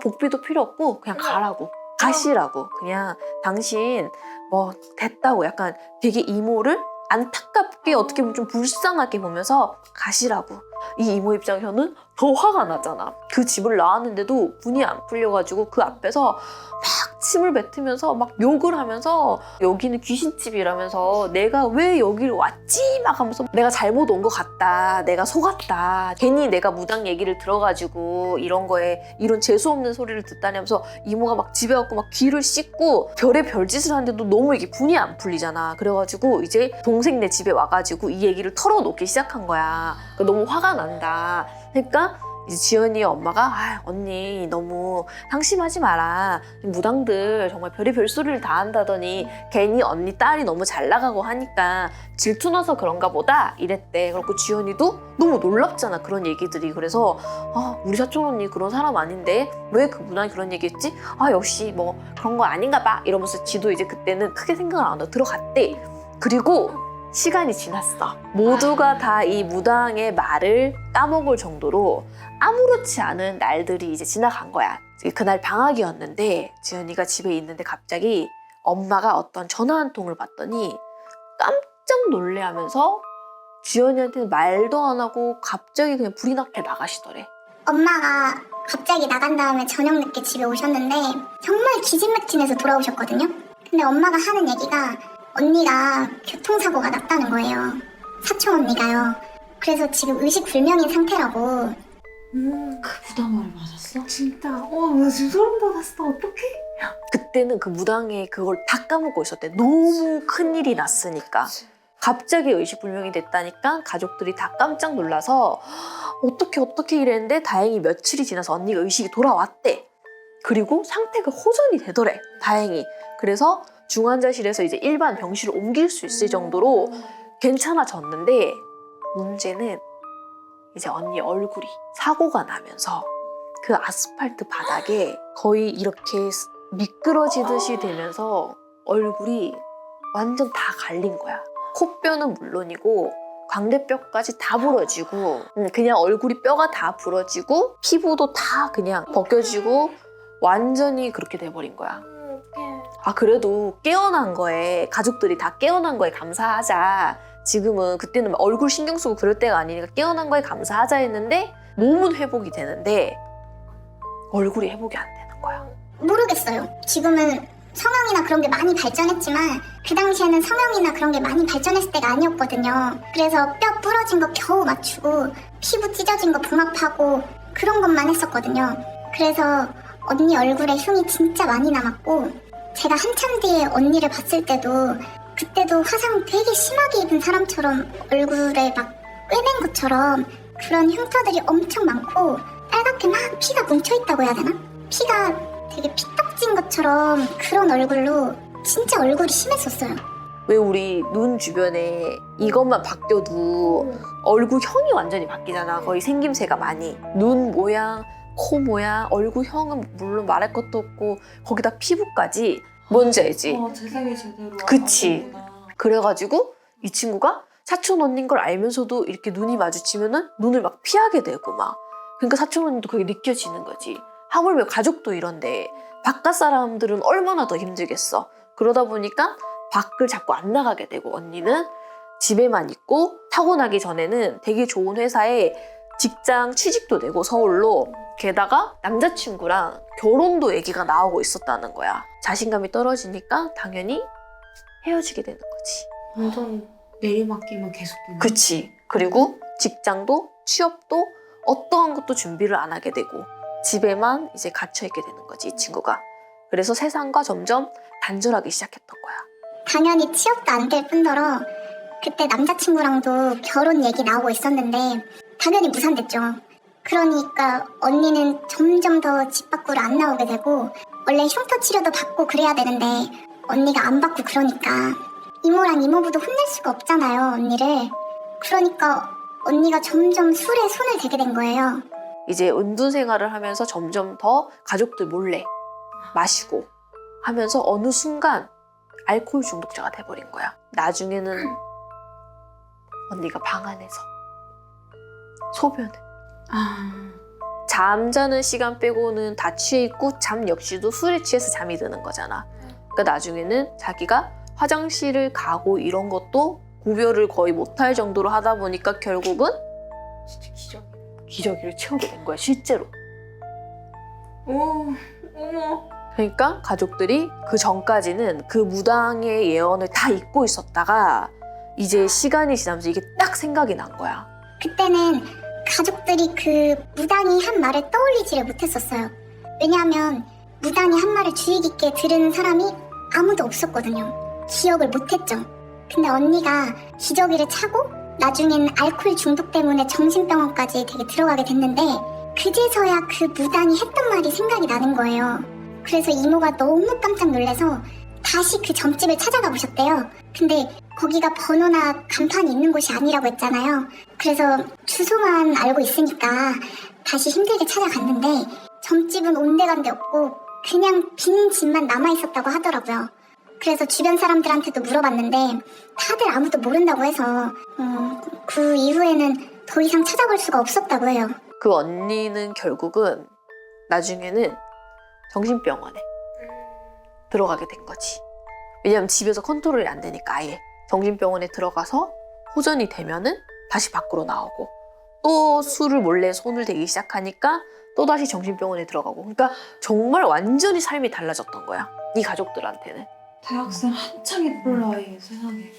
복비도 필요 없고 그냥 가라고. 가시라고. 그냥 당신 뭐 됐다고 약간 되게 이모를 안타깝게 어떻게 보면 좀 불쌍하게 보면서 가시라고. 이 이모 입장에서는 더 화가 나잖아. 그 집을 나왔는데도 분이 안 풀려가지고 그 앞에서 막 침을 뱉으면서 막 욕을 하면서 여기는 귀신집이라면서 내가 왜 여기를 왔지? 막 하면서 내가 잘못 온 것 같다. 내가 속았다. 괜히 내가 무당 얘기를 들어가지고 이런 거에 이런 재수없는 소리를 듣다냐면서 이모가 막 집에 왔고 막 귀를 씻고 별의 별짓을 하는데도 너무 이게 분이 안 풀리잖아. 그래가지고 이제 동생네 집에 와가지고 이 얘기를 털어놓기 시작한 거야. 그러니까 너무 화가 난다. 그러니까 이제 지연이 엄마가 언니 너무 상심하지 마라. 무당들 정말 별의별 소리를 다 한다더니 괜히 언니 딸이 너무 잘 나가고 하니까 질투나서 그런가 보다 이랬대. 그렇고 지연이도 너무 놀랍잖아 그런 얘기들이. 그래서 우리 사촌 언니 그런 사람 아닌데 왜 그 무당이 그런 얘기했지? 역시 뭐 그런 거 아닌가 봐 이러면서 지도 이제 그때는 크게 생각을 안 하고 들어갔대. 그리고 시간이 지났어. 모두가 다 이 무당의 말을 까먹을 정도로 아무렇지 않은 날들이 이제 지나간 거야. 그날 방학이었는데 지연이가 집에 있는데 갑자기 엄마가 어떤 전화 한 통을 받더니 깜짝 놀래하면서 지연이한테는 말도 안 하고 갑자기 그냥 불이 나게 나가시더래. 엄마가 갑자기 나간 다음에 저녁 늦게 집에 오셨는데 정말 기진맥진해서 돌아오셨거든요. 근데 엄마가 하는 얘기가 언니가 교통사고가 났다는 거예요. 사촌 언니가요. 그래서 지금 의식불명인 상태라고. 그 무당말을 맞았어? 진짜? 나 지금 소름 돋았어. 어떡해? 그때는 그 무당이 그걸 다 까먹고 있었대. 너무 큰일이 났으니까. 갑자기 의식불명이 됐다니까 가족들이 다 깜짝 놀라서 어떻게 이랬는데 다행히 며칠이 지나서 언니가 의식이 돌아왔대. 그리고 상태가 호전이 되더래. 다행히. 그래서 중환자실에서 이제 일반 병실을 옮길 수 있을 정도로 괜찮아졌는데 문제는 이제 언니 얼굴이 사고가 나면서 그 아스팔트 바닥에 거의 이렇게 미끄러지듯이 되면서 얼굴이 완전 다 갈린 거야. 코뼈는 물론이고 광대뼈까지 다 부러지고 그냥 얼굴이 뼈가 다 부러지고 피부도 다 그냥 벗겨지고 완전히 그렇게 돼버린 거야. 그래도 깨어난 거에 가족들이 다 깨어난 거에 감사하자. 지금은 그때는 막 얼굴 신경 쓰고 그럴 때가 아니니까 깨어난 거에 감사하자 했는데 몸은 회복이 되는데 얼굴이 회복이 안 되는 거야. 모르겠어요. 지금은 성형이나 그런 게 많이 발전했지만 그 당시에는 성형이나 그런 게 많이 발전했을 때가 아니었거든요. 그래서 뼈 부러진 거 겨우 맞추고 피부 찢어진 거 봉합하고 그런 것만 했었거든요. 그래서 언니 얼굴에 흉이 진짜 많이 남았고 제가 한참 뒤에 언니를 봤을 때도 그때도 화상 되게 심하게 입은 사람처럼 얼굴에 막 꿰맨 것처럼 그런 흉터들이 엄청 많고 빨갛게 막 피가 뭉쳐있다고 해야 되나? 피가 되게 피떡진 것처럼 그런 얼굴로 진짜 얼굴이 심했었어요. 왜 우리 눈 주변에 이것만 바뀌어도 얼굴형이 완전히 바뀌잖아. 거의 생김새가 많이. 눈 모양, 코 모양, 얼굴형은 물론 말할 것도 없고 거기다 피부까지 뭔지 알지? 재생이 제대로 그치. 그래가지고 이 친구가 사촌 언니인 걸 알면서도 이렇게 눈이 마주치면은 눈을 막 피하게 되고 막. 그러니까 사촌 언니도 그게 느껴지는 거지. 하물며 가족도 이런데 바깥 사람들은 얼마나 더 힘들겠어. 그러다 보니까 밖을 자꾸 안 나가게 되고 언니는 집에만 있고 타고나기 전에는 되게 좋은 회사에 직장 취직도 되고 서울로 게다가 남자친구랑 결혼도 얘기가 나오고 있었다는 거야. 자신감이 떨어지니까 당연히 헤어지게 되는 거지. 완전 내리막길만 계속되는. 그치. 그리고 직장도 취업도 어떠한 것도 준비를 안 하게 되고 집에만 이제 갇혀있게 되는 거지, 이 친구가. 그래서 세상과 점점 단절하기 시작했던 거야. 당연히 취업도 안 될 뿐더러 그때 남자친구랑도 결혼 얘기 나오고 있었는데 당연히 무산됐죠. 그러니까 언니는 점점 더 집 밖으로 안 나오게 되고 원래 흉터 치료도 받고 그래야 되는데 언니가 안 받고 그러니까 이모랑 이모부도 혼낼 수가 없잖아요, 언니를. 그러니까 언니가 점점 술에 손을 대게 된 거예요. 이제 은둔 생활을 하면서 점점 더 가족들 몰래 마시고 하면서 어느 순간 알코올 중독자가 돼버린 거야. 나중에는 언니가 방 안에서 소변을 잠자는 시간 빼고는 다 취해 있고 잠 역시도 술에 취해서 잠이 드는 거잖아. 그러니까 나중에는 자기가 화장실을 가고 이런 것도 구별을 거의 못할 정도로 하다 보니까 결국은 진짜 기저귀를 채우게 된 거야, 실제로. 어머. 그러니까 가족들이 그 전까지는 그 무당의 예언을 다 잊고 있었다가 이제 시간이 지나면서 이게 딱 생각이 난 거야. 그때는 가족들이 그 무당이 한 말을 떠올리지를 못했었어요. 왜냐하면 무당이 한 말을 주의 깊게 들은 사람이 아무도 없었거든요. 기억을 못했죠. 근데 언니가 기저귀를 차고 나중엔 알코올 중독 때문에 정신병원까지 되게 들어가게 됐는데 그제서야 그 무당이 했던 말이 생각이 나는 거예요. 그래서 이모가 너무 깜짝 놀라서 다시 그 점집을 찾아가 보셨대요. 근데 거기가 번호나 간판이 있는 곳이 아니라고 했잖아요. 그래서 주소만 알고 있으니까 다시 힘들게 찾아갔는데 점집은 온데간데 없고 그냥 빈 집만 남아있었다고 하더라고요. 그래서 주변 사람들한테도 물어봤는데 다들 아무도 모른다고 해서 그 이후에는 더 이상 찾아볼 수가 없었다고 해요. 그 언니는 결국은 나중에는 정신병원에 들어가게 된 거지. 왜냐면 집에서 컨트롤이 안 되니까 아예 정신병원에 들어가서 호전이 되면은 다시 밖으로 나오고 또 술을 몰래 손을 대기 시작하니까 또 다시 정신병원에 들어가고. 그러니까 정말 완전히 삶이 달라졌던 거야, 이 가족들한테는. 대학생 한창 예쁠 나이에 세상에.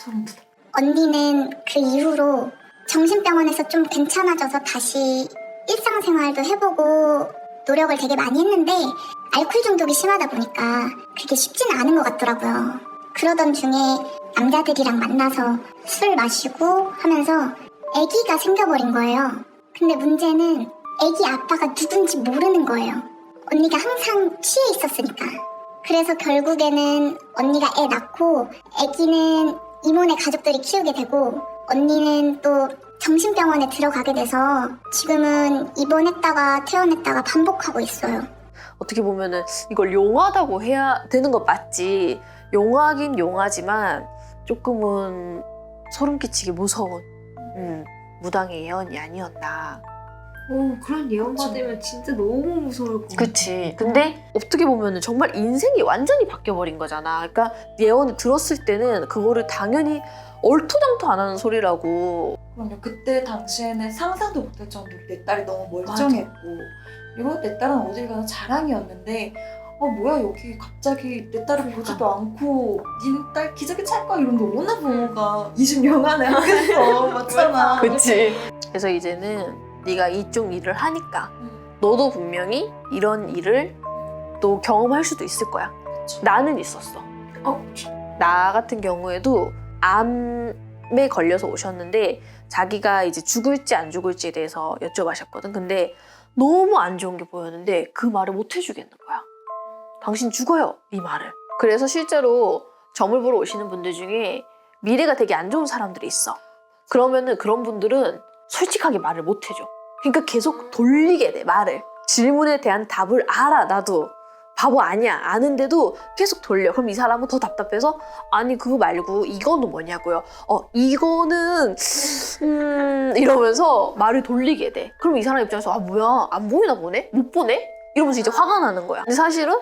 소름 돋아. 언니는 그 이후로 정신병원에서 좀 괜찮아져서 다시 일상생활도 해보고 노력을 되게 많이 했는데 알코올 중독이 심하다 보니까 그게 쉽지는 않은 것 같더라고요. 그러던 중에 남자들이랑 만나서 술 마시고 하면서 아기가 생겨버린 거예요. 근데 문제는 아기 아빠가 누군지 모르는 거예요. 언니가 항상 취해 있었으니까. 그래서 결국에는 언니가 애 낳고 아기는 이모네 가족들이 키우게 되고 언니는 또 정신병원에 들어가게 돼서 지금은 입원했다가 퇴원했다가 반복하고 있어요. 어떻게 보면은 이걸 용하다고 해야 되는 것 맞지. 용하긴 용하지만 조금은 소름 끼치게 무서운 무당의 예언이 아니었나. 그런 예언 받으면 진짜 너무 무서울 것 같아. 그치. 근데 어떻게 보면은 정말 인생이 완전히 바뀌어버린 거잖아. 그러니까 예언을 들었을 때는 그거를 당연히 얼토당토 안 하는 소리라고. 그럼요. 그때 당시에는 상상도 못할 정도로 내 딸이 너무 멀쩡했고 그리고 내 딸은 어딜 가나 자랑이었는데 뭐야 여기 갑자기 내 딸을 보지도 않고 니네 딸 기저귀 찰 거야 이러는데 어느 부모가 20년 안에 하겠어. 맞잖아. 그치. 그래서 이제는 네가 이쪽 일을 하니까 너도 분명히 이런 일을 또 경험할 수도 있을 거야. 나는 있었어. 나 같은 경우에도 암에 걸려서 오셨는데 자기가 이제 죽을지 안 죽을지에 대해서 여쭤봐셨거든. 근데 너무 안 좋은 게 보였는데 그 말을 못 해주겠는 거야. 당신 죽어요, 이 말을. 그래서 실제로 점을 보러 오시는 분들 중에 미래가 되게 안 좋은 사람들이 있어. 그러면은 그런 분들은 솔직하게 말을 못 해줘. 그러니까 계속 돌리게 돼, 말을. 질문에 대한 답을 알아, 나도. 바보 아니야, 아는데도 계속 돌려. 그럼 이 사람은 더 답답해서 아니 그거 말고 이거는 뭐냐고요. 이거는 이러면서 말을 돌리게 돼. 그럼 이 사람 입장에서 뭐야, 안 보이나 보네? 못 보네? 이러면서 이제 화가 나는 거야. 근데 사실은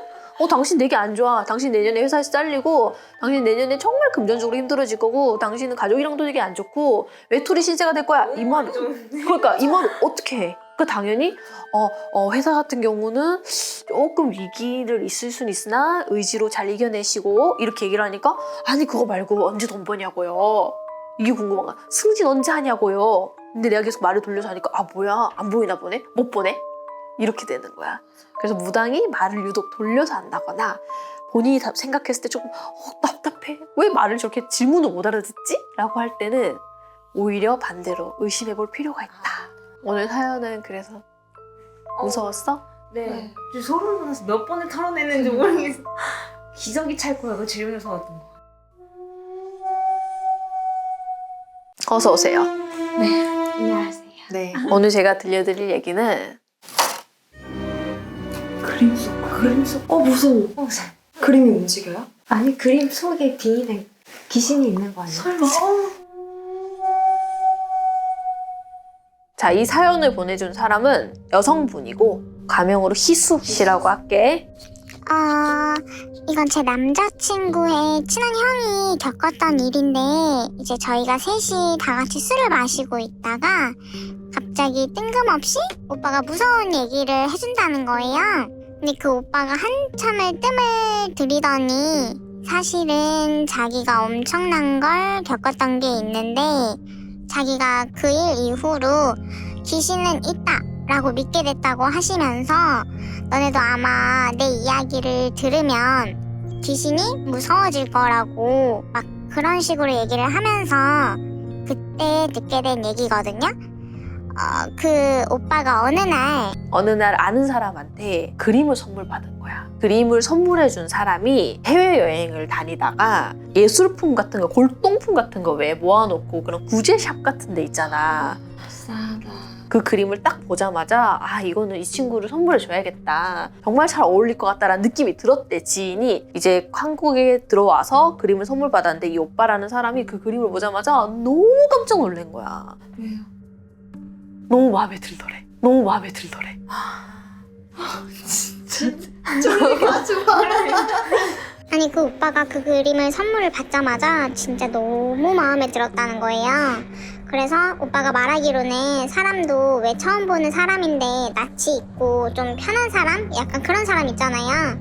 당신 되게 안 좋아. 당신 내년에 회사에서 잘리고 당신 내년에 정말 금전적으로 힘들어질 거고 당신은 가족이랑도 되게 안 좋고 외톨이 신세가 될 거야. 이 말을 그러니까 이 말을 어떻게 해? 그 당연히 회사 같은 경우는 조금 위기를 있을 수는 있으나 의지로 잘 이겨내시고 이렇게 얘기를 하니까 아니 그거 말고 언제 돈 버냐고요. 이게 궁금한 거야. 승진 언제 하냐고요. 근데 내가 계속 말을 돌려서 하니까 아 뭐야 안 보이나 보네? 못 보네? 이렇게 되는 거야. 그래서 무당이 말을 유독 돌려서 한다거나 본인이 생각했을 때 조금 답답해. 왜 말을 저렇게 질문을 못 알아듣지? 라고 할 때는 오히려 반대로 의심해 볼 필요가 있다. 오늘 사연은 그래서 무서웠어? 네. 저 소름 돋아서 몇 번을 털어냈는지 모르겠어. 기저귀 찰 거야. 그 제일 무서웠던 거. 어서 오세요. 안녕하세요. 네. 오늘 제가 들려드릴 얘기는 그림 속. 무서워. 그림이 움직여요? 아니 그림 속에 비인에 귀신이 있는 거 아니야? 설마? 자, 이 사연을 보내준 사람은 여성분이고 가명으로 희수 씨라고 할게. 이건 제 남자친구의 친한 형이 겪었던 일인데, 이제 저희가 셋이 다 같이 술을 마시고 있다가 갑자기 뜬금없이 오빠가 무서운 얘기를 해준다는 거예요. 근데 그 오빠가 한참을 뜸을 들이더니 사실은 자기가 엄청난 걸 겪었던 게 있는데, 자기가 그 일 이후로 귀신은 있다 라고 믿게 됐다고 하시면서, 너네도 아마 내 이야기를 들으면 귀신이 무서워질 거라고 막 그런 식으로 얘기를 하면서 그때 듣게 된 얘기거든요. 그 오빠가 어느 날 아는 사람한테 그림을 선물 받은 거야. 그림을 선물해준 사람이 해외여행을 다니다가 예술품 같은 거, 골동품 같은 거 왜 모아놓고 그런 구제샵 같은 데 있잖아. 싸다. 그 그림을 딱 보자마자 이거는 이 친구를 선물해줘야겠다. 정말 잘 어울릴 것 같다라는 느낌이 들었대. 지인이 이제 한국에 들어와서 그림을 선물 받았는데 이 오빠라는 사람이 그 그림을 보자마자 너무 깜짝 놀란 거야. 왜요? 너무 마음에 들더래. 아니 그 오빠가 그 그림을 선물을 받자마자 진짜 너무 마음에 들었다는 거예요. 그래서 오빠가 말하기로는 사람도 왜 처음 보는 사람인데 낯이 있고 좀 편한 사람? 약간 그런 사람 있잖아요.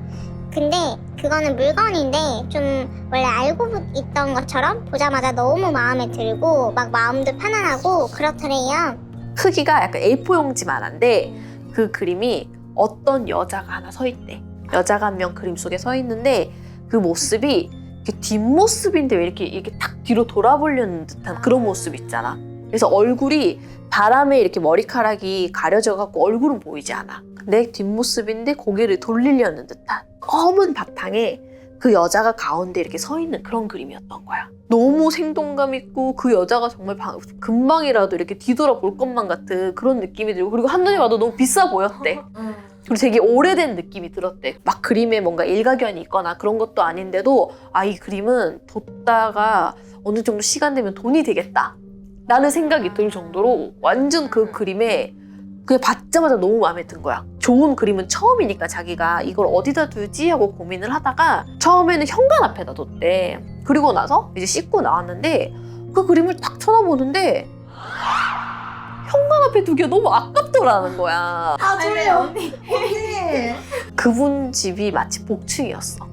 근데 그거는 물건인데 좀 원래 알고 있던 것처럼 보자마자 너무 마음에 들고 막 마음도 편안하고 그렇더래요. 크기가 약간 A4용지만한데 그 그림이 어떤 여자가 하나 서 있대. 여자가 한 명 그림 속에 서 있는데 그 모습이 뒷모습인데 왜 이렇게 탁 뒤로 돌아보려는 듯한 그런 모습 있잖아. 그래서 얼굴이 바람에 이렇게 머리카락이 가려져갖고 얼굴은 보이지 않아. 근데 뒷모습인데 고개를 돌리려는 듯한 검은 바탕에 그 여자가 가운데 이렇게 서 있는 그런 그림이었던 거야. 너무 생동감 있고 그 여자가 정말 금방이라도 이렇게 뒤돌아볼 것만 같은 그런 느낌이 들고, 그리고 한눈에 봐도 너무 비싸 보였대. 그리고 되게 오래된 느낌이 들었대. 막 그림에 뭔가 일가견이 있거나 그런 것도 아닌데도 이 그림은 뒀다가 어느 정도 시간 되면 돈이 되겠다 라는 생각이 들 정도로 완전 그 그림에 그냥 받자마자 너무 마음에 든 거야. 좋은 그림은 처음이니까 자기가 이걸 어디다 두지 하고 고민을 하다가 처음에는 현관 앞에다 뒀대. 그리고 나서 이제 씻고 나왔는데 그 그림을 딱 쳐다보는데 현관 앞에 두기가 너무 아깝더라는 거야. 언니. 그분 집이 마치 복층이었어.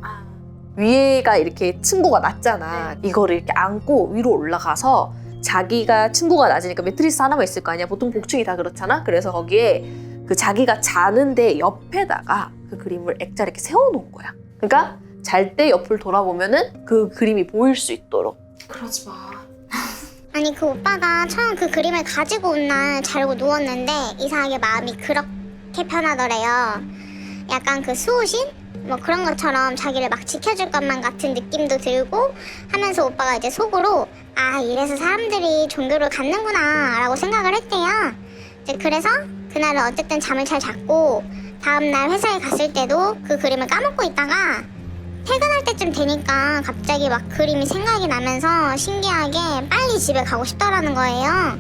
위에가 이렇게 층고가 낮잖아. 이거를 이렇게 안고 위로 올라가서 자기가 층고가 낮으니까 매트리스 하나만 있을 거 아니야. 보통 복층이 다 그렇잖아. 그래서 거기에 그 자기가 자는데 옆에다가 그 그림을 액자 이렇게 세워놓은 거야. 그러니까 잘 때 옆을 돌아보면은 그 그림이 보일 수 있도록. 그러지 마. 아니 그 오빠가 처음 그 그림을 가지고 온 날 자려고 누웠는데 이상하게 마음이 그렇게 편하더래요. 약간 그 수호신? 뭐 그런 것처럼 자기를 막 지켜줄 것만 같은 느낌도 들고 하면서 오빠가 이제 속으로 이래서 사람들이 종교를 갖는구나 라고 생각을 했대요. 이제 그래서 그날은 어쨌든 잠을 잘 잤고 다음날 회사에 갔을 때도 그 그림을 까먹고 있다가 퇴근할 때쯤 되니까 갑자기 막 그림이 생각이 나면서 신기하게 빨리 집에 가고 싶다라는 거예요.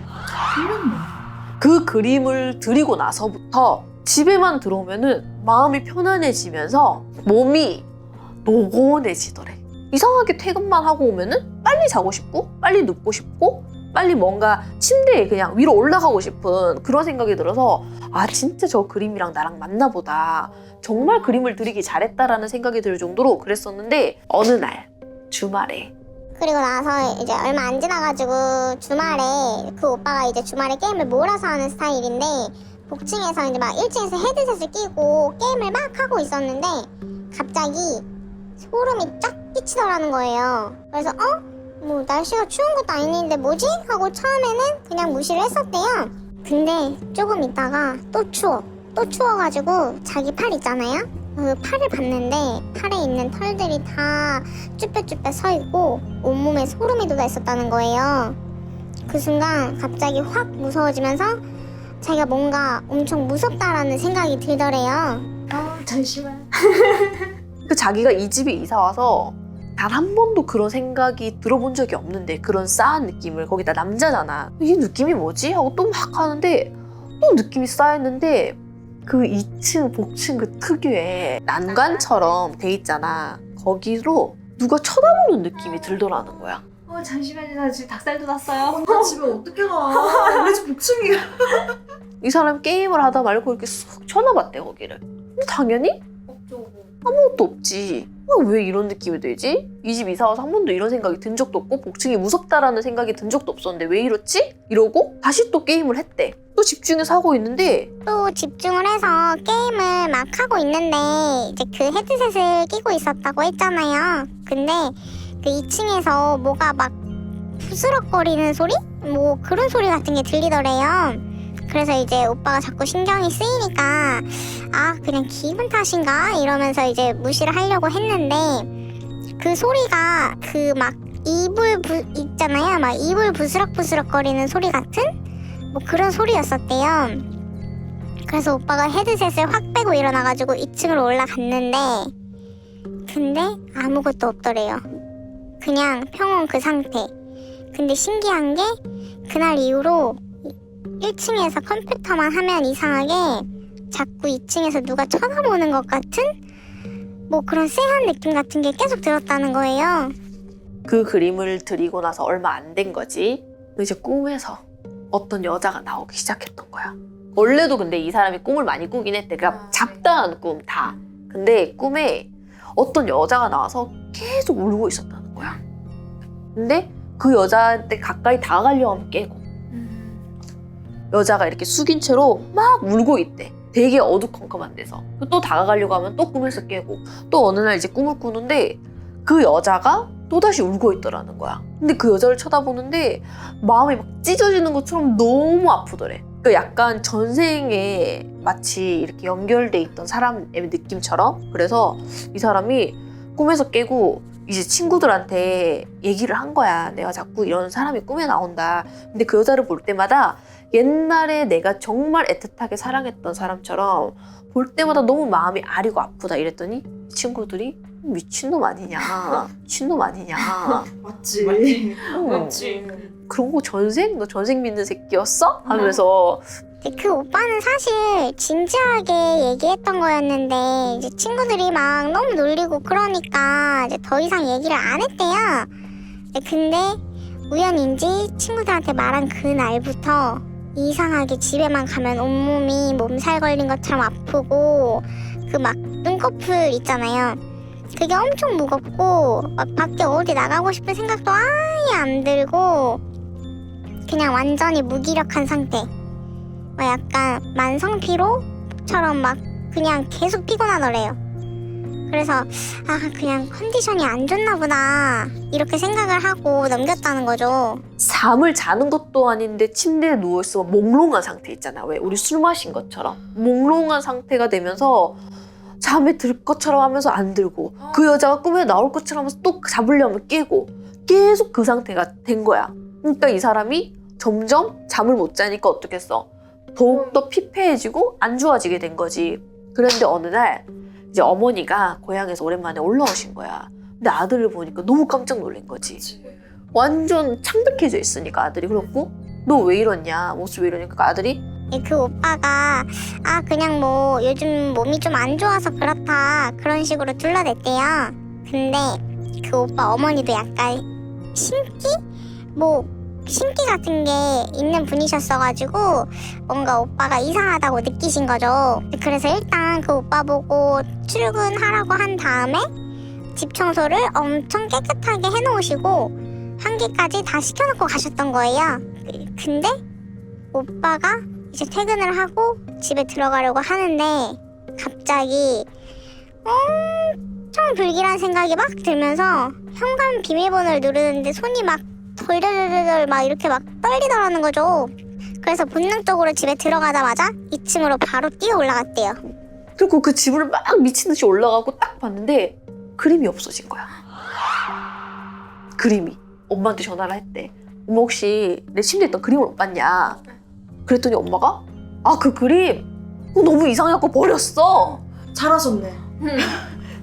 그 그림을 드리고 나서부터 집에만 들어오면은 마음이 편안해지면서 몸이 노곤해지더래. 이상하게 퇴근만 하고 오면은 빨리 자고 싶고 빨리 눕고 싶고 빨리 뭔가 침대에 그냥 위로 올라가고 싶은 그런 생각이 들어서 아 진짜 저 그림이랑 나랑 맞나보다. 정말 그림을 그리기 잘했다라는 생각이 들 정도로 그랬었는데 어느 날 주말에 그리고 나서 이제 얼마 안 지나가지고 주말에 그 오빠가 이제 주말에 게임을 몰아서 하는 스타일인데 복층에서 이제 막 1층에서 헤드셋을 끼고 게임을 막 하고 있었는데 갑자기 소름이 쫙 끼치더라는 거예요. 그래서 뭐 날씨가 추운 것도 아닌데 뭐지? 하고 처음에는 그냥 무시를 했었대요. 근데 조금 있다가 또 추워가지고 자기 팔 있잖아요? 그 팔을 봤는데 팔에 있는 털들이 다 쭈뼛쭈뼛 서 있고 온몸에 소름이 돋아 있었다는 거예요. 그 순간 갑자기 확 무서워지면서 자기가 뭔가 엄청 무섭다라는 생각이 들더래요. 잠시만. 그 자기가 이 집에 이사 와서 단 한 번도 그런 생각이 들어본 적이 없는데 그런 싸한 느낌을 거기다 남자잖아. 이 느낌이 뭐지? 하고 또 막 하는데 또 느낌이 쌓였는데 그 2층 복층 그 특유의 난간처럼 돼 있잖아. 거기로 누가 쳐다보는 느낌이 들더라는 거야. 잠시만요. 나 지금 닭살 돋았어요. 나 집에 어떻게 가? 우리 집 복층이야. 이 사람 게임을 하다 말고 이렇게 쑥 쳐다봤대 거기를. 근데 당연히 없죠. 아무것도 없지. 왜 이런 느낌이 들지? 이 집 이사 와서 한 번도 이런 생각이 든 적도 없고 복층이 무섭다라는 생각이 든 적도 없었는데 왜 이렇지? 이러고 다시 또 게임을 했대. 또 집중해서 하고 있는데 또 집중을 해서 게임을 막 하고 있는데 이제 그 헤드셋을 끼고 있었다고 했잖아요. 근데 그 2층에서 뭐가 막 부스럭거리는 소리? 뭐 그런 소리 같은 게 들리더래요. 그래서 이제 오빠가 자꾸 신경이 쓰이니까 아 그냥 기분 탓인가? 이러면서 이제 무시를 하려고 했는데 그 소리가 그 막 있잖아요. 막 이불 부스럭부스럭거리는 소리 같은? 뭐 그런 소리였었대요. 그래서 오빠가 헤드셋을 확 빼고 일어나가지고 2층으로 올라갔는데 근데 아무것도 없더래요. 그냥 평온 그 상태. 근데 신기한 게 그날 이후로 1층에서 컴퓨터만 하면 이상하게 자꾸 2층에서 누가 쳐다보는 것 같은 뭐 그런 쎄한 느낌 같은 게 계속 들었다는 거예요. 그 그림을 드리고 나서 얼마 안 된 거지. 이제 꿈에서 어떤 여자가 나오기 시작했던 거야. 원래도 근데 이 사람이 꿈을 많이 꾸긴 했대. 그러니까 잡다한 꿈 다. 근데 꿈에 어떤 여자가 나와서 계속 울고 있었다는 거야. 근데 그 여자한테 가까이 다가가려고 하면 깨고 여자가 이렇게 숙인 채로 막 울고 있대. 되게 어두컴컴한 데서. 또 다가가려고 하면 또 꿈에서 깨고 또 어느 날 이제 꿈을 꾸는데 그 여자가 또다시 울고 있더라는 거야. 근데 그 여자를 쳐다보는데 마음이 막 찢어지는 것처럼 너무 아프더래. 그 약간 전생에 마치 이렇게 연결돼 있던 사람의 느낌처럼. 그래서 이 사람이 꿈에서 깨고 이제 친구들한테 얘기를 한 거야. 내가 자꾸 이런 사람이 꿈에 나온다. 근데 그 여자를 볼 때마다 옛날에 내가 정말 애틋하게 사랑했던 사람처럼 볼 때마다 너무 마음이 아리고 아프다 이랬더니 친구들이 미친놈 아니냐. 미친놈 아니냐. 맞지. 맞지. 그런 거 전생? 너 전생 믿는 새끼였어? 하면서 근데 그 오빠는 사실 진지하게 얘기했던 거였는데 이제 친구들이 막 너무 놀리고 그러니까 이제 더 이상 얘기를 안 했대요. 근데 우연인지 친구들한테 말한 그 날부터 이상하게 집에만 가면 온몸이 몸살 걸린 것처럼 아프고 그 막 눈꺼풀 있잖아요. 그게 엄청 무겁고 막 밖에 어디 나가고 싶은 생각도 아예 안 들고 그냥 완전히 무기력한 상태. 약간 만성피로처럼 막 그냥 계속 피곤하더래요. 그래서 그냥 컨디션이 안 좋나 보다 이렇게 생각을 하고 넘겼다는 거죠. 잠을 자는 것도 아닌데 침대에 누워있어 몽롱한 상태 있잖아. 왜 우리 술 마신 것처럼 몽롱한 상태가 되면서 잠에 들 것처럼 하면서 안 들고 그 여자가 꿈에 나올 것처럼 하면서 또 잡으려면 깨고 계속 그 상태가 된 거야. 그러니까 이 사람이 점점 잠을 못 자니까 어떻겠어? 더욱더 피폐해지고 안 좋아지게 된 거지. 그런데 어느 날 이제 어머니가 고향에서 오랜만에 올라오신 거야. 근데 아들을 보니까 너무 깜짝 놀란 거지. 완전 창백해져 있으니까 아들이. 그렇고 너 왜 이러냐, 모습 왜 이러니까 아들이 그 오빠가 그냥 뭐 요즘 몸이 좀 안 좋아서 그렇다 그런 식으로 둘러댔대요. 근데 그 오빠 어머니도 약간 신기? 뭐 신기 같은 게 있는 분이셨어가지고 뭔가 오빠가 이상하다고 느끼신 거죠. 그래서 일단 그 오빠 보고 출근하라고 한 다음에 집 청소를 엄청 깨끗하게 해놓으시고 한기까지 다 시켜놓고 가셨던 거예요. 근데 오빠가 이제 퇴근을 하고 집에 들어가려고 하는데 갑자기 엄청 불길한 생각이 막 들면서 현관 비밀번호를 누르는데 손이 막 덜덜덜덜 막 이렇게 막 떨리더라는 거죠. 그래서 본능적으로 집에 들어가자마자 2층으로 바로 뛰어 올라갔대요. 그리고 그 집을 막 미친 듯이 올라가고 딱 봤는데 그림이 없어진 거야. 그림이. 엄마한테 전화를 했대. 엄마 혹시 내 침대에 있던 그림을 못 봤냐? 그랬더니 엄마가 그 그림 그거 너무 이상해갖고 버렸어. 잘하셨네.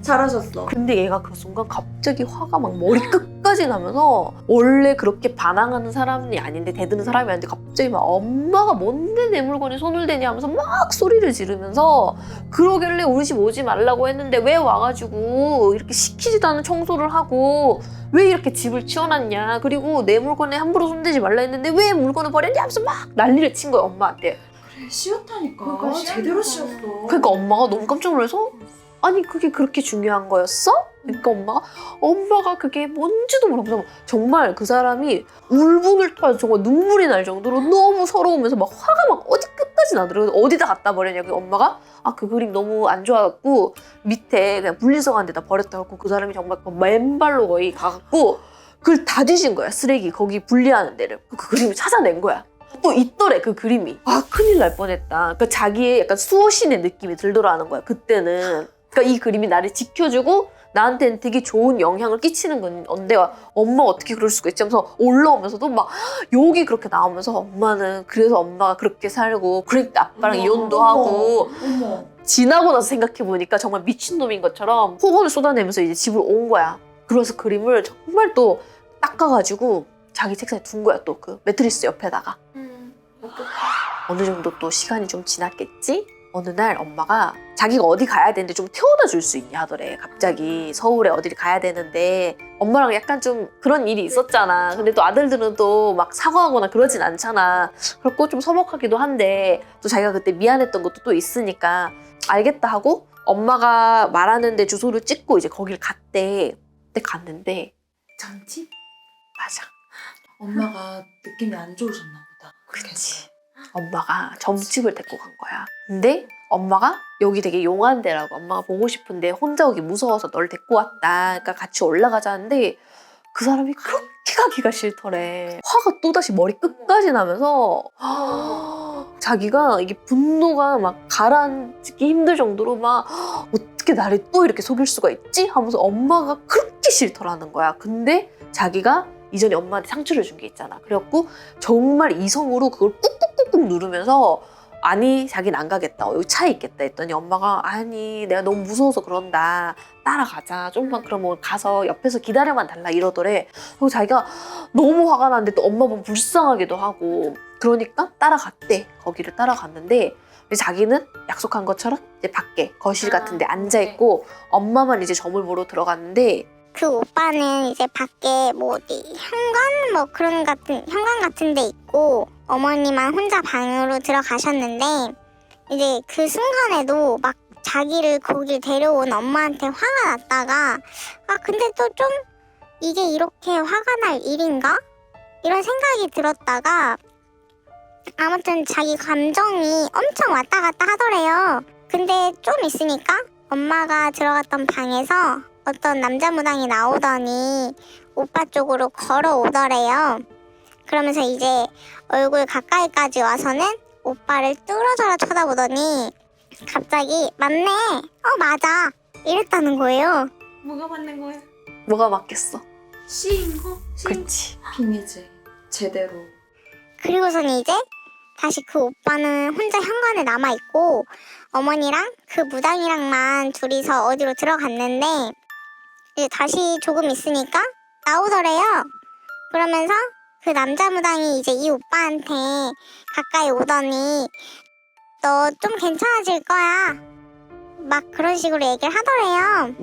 잘하셨어. 근데 얘가 그 순간 갑자기 화가 막 머리 끝까지 나면서 원래 그렇게 반항하는 사람이 아닌데 대드는 사람이 아닌데 갑자기 막 엄마가 뭔데 내 물건에 손을 대냐 하면서 막 소리를 지르면서 그러길래 우리 집 오지 말라고 했는데 왜 와가지고 이렇게 시키지도 않은 청소를 하고 왜 이렇게 집을 치워놨냐 그리고 내 물건에 함부로 손대지 말라 했는데 왜 물건을 버렸냐 하면서 막 난리를 친 거야 엄마한테. 그래 씌웠다니까. 그러니까 제대로 씌웠다. 씌웠어. 그러니까 엄마가 너무 깜짝 놀라서 아니 그게 그렇게 중요한 거였어? 그러니까 엄마가 그게 뭔지도 모르면서 정말 그 사람이 울분을 토해서 정말 눈물이 날 정도로 너무 서러우면서 막 화가 막 어디 끝까지 나더라고요. 어디다 갖다 버렸냐고 엄마가 그 그림 너무 안 좋아갖고 밑에 그냥 분리수거한 데다 버렸다고 그 사람이 정말 맨발로 거의 가갖고 그걸 다 뒤진 거야. 쓰레기 거기 분리하는 데를 그 그림을 찾아낸 거야. 또 있더래 그 그림이. 큰일 날 뻔했다. 그러니까 자기의 약간 수호신의 느낌이 들더라는 거야 그때는. 그러니까 이 그림이 나를 지켜주고 나한테는 되게 좋은 영향을 끼치는 건데 엄마 어떻게 그럴 수가 있지 하면서 올라오면서도 막 욕이 그렇게 나오면서 엄마는 그래서 엄마가 그렇게 살고 그러니까 아빠랑 이혼도 하고 어머. 지나고 나서 생각해보니까 정말 미친놈인 것처럼 폭언을 쏟아내면서 이제 집으로 온 거야. 그래서 그림을 정말 또 닦아가지고 자기 책상에 둔 거야. 또 그 매트리스 옆에다가. 어느 정도 또 시간이 좀 지났겠지? 어느 날 엄마가 자기가 어디 가야 되는데 좀 태워다 줄 수 있냐 하더래. 갑자기 서울에 어디를 가야 되는데 엄마랑 약간 좀 그런 일이 있었잖아. 근데 또 아들들은 또 막 사과하거나 그러진 않잖아. 그렇고 좀 서먹하기도 한데 또 자기가 그때 미안했던 것도 또 있으니까 알겠다 하고 엄마가 말하는 데 주소를 찍고 이제 거길 갔대. 그때 갔는데 전집? 맞아. 엄마가 느낌이 안 좋으셨나 보다. 그치. 엄마가 점집을 데리고 간 거야. 근데 엄마가 여기 되게 용한 데라고 엄마가 보고 싶은데 혼자 오기 무서워서 널 데리고 왔다. 그러니까 같이 올라가자는데 그 사람이 그렇게 가기가 싫더래. 화가 또다시 머리 끝까지 나면서 자기가 이게 분노가 막 가라앉기 힘들 정도로 막 어떻게 나를 또 이렇게 속일 수가 있지? 하면서 엄마가 그렇게 싫더라는 거야. 근데 자기가 이전에 엄마한테 상처를 준 게 있잖아. 그래갖고 정말 이성으로 그걸 꾹꾹꾹꾹 누르면서 아니 자기는 안 가겠다. 여기 차에 있겠다 했더니 엄마가 아니 내가 너무 무서워서 그런다. 따라가자. 좀만 그러면 가서 옆에서 기다려만 달라 이러더래. 그리고 자기가 너무 화가 나는데 또 엄마 보면 불쌍하기도 하고 그러니까 따라갔대. 거기를 따라갔는데 자기는 약속한 것처럼 이제 밖에 거실 같은 데 앉아있고 엄마만 이제 점을 보러 들어갔는데 그 오빠는 이제 밖에 뭐 어디 현관 뭐 그런 현관 같은 데 있고 어머니만 혼자 방으로 들어가셨는데 이제 그 순간에도 막 자기를 거길 데려온 엄마한테 화가 났다가 근데 또 좀 이게 이렇게 화가 날 일인가? 이런 생각이 들었다가 아무튼 자기 감정이 엄청 왔다 갔다 하더래요. 근데 좀 있으니까 엄마가 들어갔던 방에서 어떤 남자 무당이 나오더니 오빠 쪽으로 걸어오더래요. 그러면서 이제 얼굴 가까이까지 와서는 오빠를 뚫어져라 쳐다보더니 갑자기 맞네, 맞아 이랬다는 거예요. 뭐가 맞는 거야? 뭐가 맞겠어? C인 거? 그치. 비밀제 제대로. 그리고서는 이제 다시 그 오빠는 혼자 현관에 남아있고 어머니랑 그 무당이랑만 둘이서 어디로 들어갔는데 이제 다시 조금 있으니까 나오더래요. 그러면서 그 남자 무당이 이제 이 오빠한테 가까이 오더니 너 좀 괜찮아질 거야. 막 그런 식으로 얘기를 하더래요.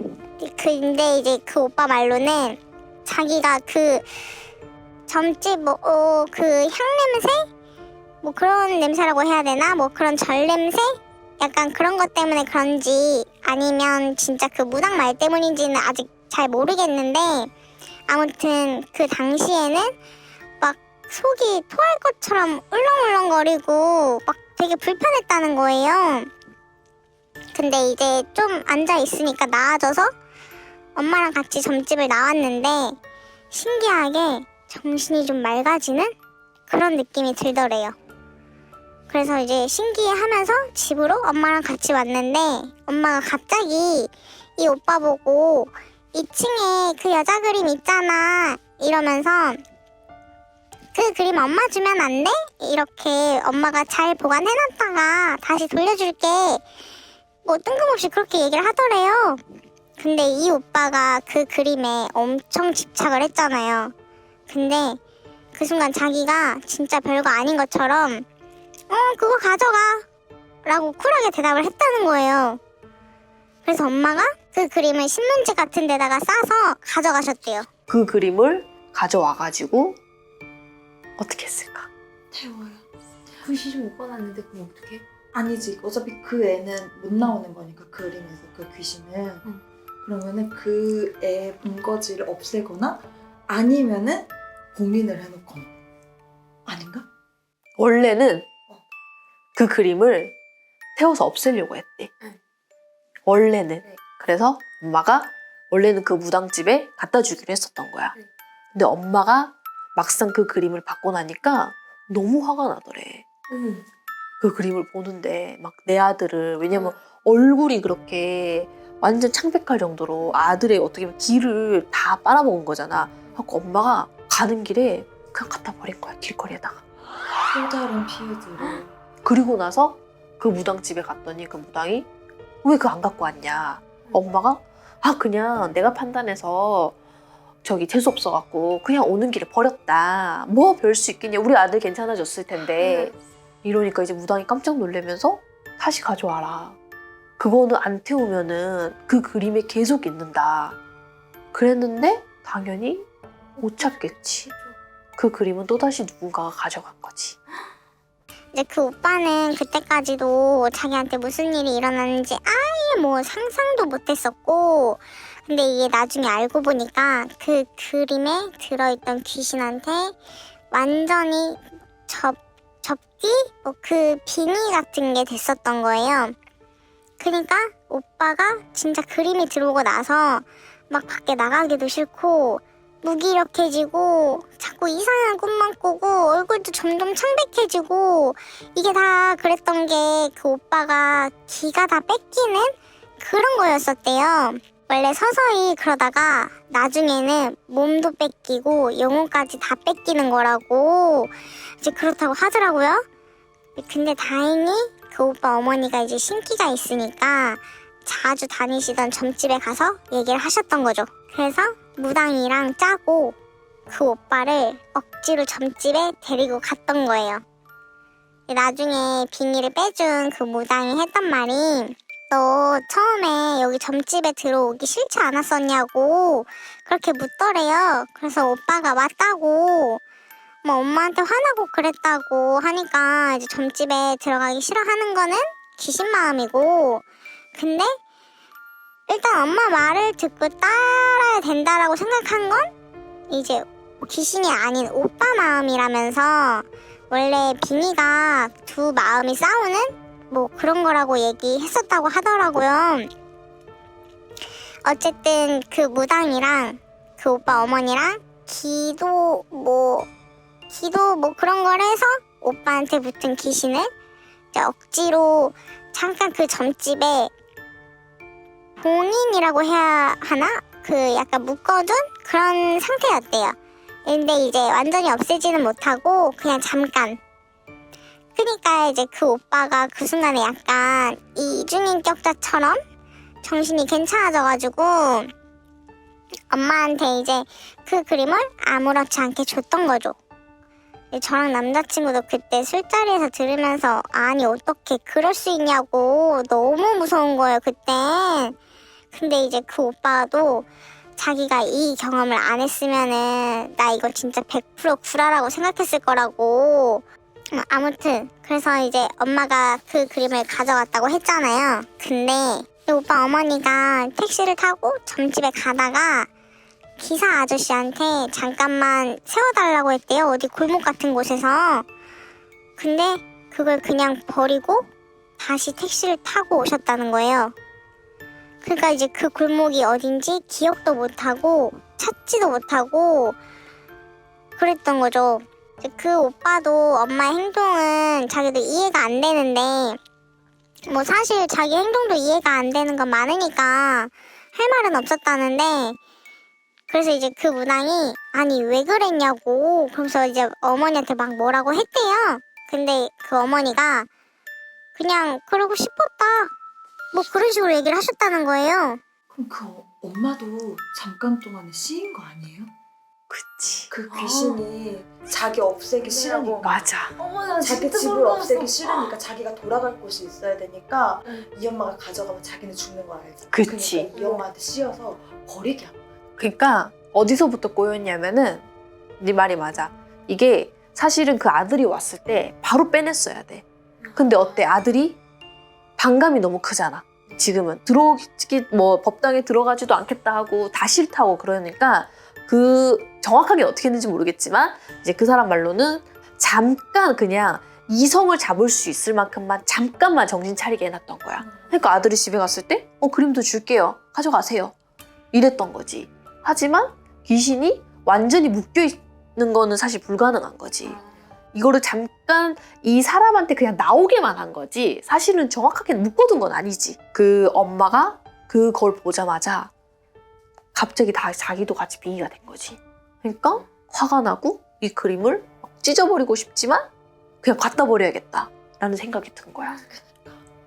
근데 이제 그 오빠 말로는 자기가 그 점집 그 향냄새? 뭐 그런 냄새라고 해야 되나? 뭐 그런 절 냄새? 약간 그런 것 때문에 그런지 아니면 진짜 그 무당 말 때문인지는 아직 잘 모르겠는데 아무튼 그 당시에는 막 속이 토할 것처럼 울렁울렁거리고 막 되게 불편했다는 거예요. 근데 이제 좀 앉아있으니까 나아져서 엄마랑 같이 점집을 나왔는데 신기하게 정신이 좀 맑아지는 그런 느낌이 들더래요. 그래서 이제 신기해하면서 집으로 엄마랑 같이 왔는데 엄마가 갑자기 이 오빠 보고 2층에 그 여자 그림 있잖아 이러면서 그 그림 엄마 주면 안 돼? 이렇게 엄마가 잘 보관해놨다가 다시 돌려줄게 뭐 뜬금없이 그렇게 얘기를 하더래요. 근데 이 오빠가 그 그림에 엄청 집착을 했잖아요. 근데 그 순간 자기가 진짜 별거 아닌 것처럼 그거 가져가 라고 쿨하게 대답을 했다는 거예요. 그래서 엄마가 그 그림을 신문지 같은 데다가 싸서 가져가셨대요. 그 그림을 가져와가지고 어떻게 했을까? 태워요. 글씨 좀 묶어놨는데 그럼 어떡해? 아니지. 어차피 그 애는 못 나오는 거니까 그림에서 그 귀신은. 그러면은 그 애 본거지를 없애거나 아니면은 봉인을 해놓거나. 아닌가? 원래는 그 그림을 태워서 없애려고 했대. 원래는. 그래서 엄마가 원래는 그 무당집에 갖다 주기로 했었던 거야. 근데 엄마가 막상 그 그림을 받고 나니까 너무 화가 나더래. 그 그림을 보는데 막 내 아들을, 왜냐면 얼굴이 그렇게 완전 창백할 정도로 아들의 어떻게 보면 길을 다 빨아먹은 거잖아. 하고 엄마가 가는 길에 그냥 갖다 버린 거야, 길거리에다가. 또 다른 피해들을. 그리고 나서 그 무당집에 갔더니 그 무당이 왜 그거 안 갖고 왔냐. 엄마가 그냥 내가 판단해서 저기 재수 없어갖고 그냥 오는 길에 버렸다. 뭐 별 수 있겠냐. 우리 아들 괜찮아졌을 텐데. 이러니까 이제 무당이 깜짝 놀라면서 다시 가져와라. 그거는 안 태우면은 그 그림에 계속 있는다. 그랬는데 당연히 못 찾겠지. 그 그림은 또다시 누군가가 가져간 거지. 이제 그 오빠는 그때까지도 자기한테 무슨 일이 일어났는지 아예 뭐 상상도 못했었고, 근데 이게 나중에 알고 보니까 그 그림에 들어있던 귀신한테 완전히 접기? 그 빙의 같은 게 됐었던 거예요. 그러니까 오빠가 진짜 그림이 들어오고 나서 막 밖에 나가기도 싫고 무기력해지고 자꾸 이상한 꿈만 꾸고 얼굴도 점점 창백해지고, 이게 다 그랬던 게 그 오빠가 기가 다 뺏기는 그런 거였었대요. 원래 서서히 그러다가 나중에는 몸도 뺏기고 영혼까지 다 뺏기는 거라고 이제 그렇다고 하더라고요. 근데 다행히 그 오빠 어머니가 이제 신기가 있으니까 자주 다니시던 점집에 가서 얘기를 하셨던 거죠. 그래서 무당이랑 짜고 그 오빠를 억지로 점집에 데리고 갔던 거예요. 나중에 빙의를 빼준 그 무당이 했던 말이, 너 처음에 여기 점집에 들어오기 싫지 않았었냐고 그렇게 묻더래요. 그래서 오빠가 맞다고 뭐 엄마한테 화나고 그랬다고 하니까 이제 점집에 들어가기 싫어하는 거는 귀신 마음이고, 근데 일단 엄마 말을 듣고 따라야 된다라고 생각한 건 이제 귀신이 아닌 오빠 마음이라면서, 원래 빙의가 두 마음이 싸우는 뭐 그런 거라고 얘기했었다고 하더라고요. 어쨌든 그 무당이랑 그 오빠 어머니랑 기도 뭐 그런 걸 해서 오빠한테 붙은 귀신을 이제 억지로 잠깐 그 점집에 봉인이라고 해야 하나? 그 약간 묶어둔 그런 상태였대요. 근데 이제 완전히 없애지는 못하고 그냥 잠깐. 그러니까 이제 그 오빠가 그 순간에 약간 이중인격자처럼 정신이 괜찮아져가지고 엄마한테 이제 그 그림을 아무렇지 않게 줬던 거죠. 저랑 남자친구도 그때 술자리에서 들으면서 아니 어떻게 그럴 수 있냐고 너무 무서운 거예요 그때. 근데 이제 그 오빠도 자기가 이 경험을 안 했으면은 나 이거 진짜 100% 구라라고 생각했을 거라고. 아무튼 그래서 이제 엄마가 그 그림을 가져갔다고 했잖아요. 근데 이 오빠 어머니가 택시를 타고 점집에 가다가 기사 아저씨한테 잠깐만 세워달라고 했대요. 어디 골목 같은 곳에서. 근데 그걸 그냥 버리고 다시 택시를 타고 오셨다는 거예요. 그러니까 이제 그 골목이 어딘지 기억도 못하고 찾지도 못하고 그랬던 거죠. 그 오빠도 엄마의 행동은 자기도 이해가 안 되는데 뭐 사실 자기 행동도 이해가 안 되는 건 많으니까 할 말은 없었다는데 그래서 이제 그 무당이 아니 왜 그랬냐고 그러면서 이제 어머니한테 막 뭐라고 했대요. 근데 그 어머니가 그냥 그러고 싶었다 뭐 그런 식으로 얘기를 하셨다는 거예요. 그럼 그 엄마도 잠깐 동안에 씌인 거 아니에요? 그치. 그 귀신이 자기 없애기 싫으니까. 맞아. 어머 나 자기 진짜 집을 소름 없애기 돋았어. 싫으니까 자기가 돌아갈 곳이 있어야 되니까 이 엄마가 가져가면 자기는 죽는 거 알지? 그치. 그러니까 이 엄마한테 씌어서 버리게 한 거야. 그러니까 어디서부터 꼬였냐면은 네 말이 맞아. 이게 사실은 그 아들이 왔을 때 바로 빼냈어야 돼. 근데 어때? 아들이 반감이 너무 크잖아. 지금은 들어오기 뭐 법당에 들어가지도 않겠다 하고 다 싫다고 그러니까 그 정확하게 어떻게 했는지 모르겠지만 이제 그 사람 말로는 잠깐 그냥 이성을 잡을 수 있을 만큼만 잠깐만 정신 차리게 해놨던 거야. 그러니까 아들이 집에 갔을 때 그림도 줄게요. 가져가세요. 이랬던 거지. 하지만 귀신이 완전히 묶여있는 거는 사실 불가능한 거지. 이거를 잠깐 이 사람한테 그냥 나오게만 한 거지 사실은 정확하게 묶어둔 건 아니지. 그 엄마가 그걸 보자마자 갑자기 다 자기도 같이 빙의가 된 거지. 그러니까 화가 나고 이 그림을 찢어버리고 싶지만 그냥 갖다 버려야겠다라는 생각이 든 거야.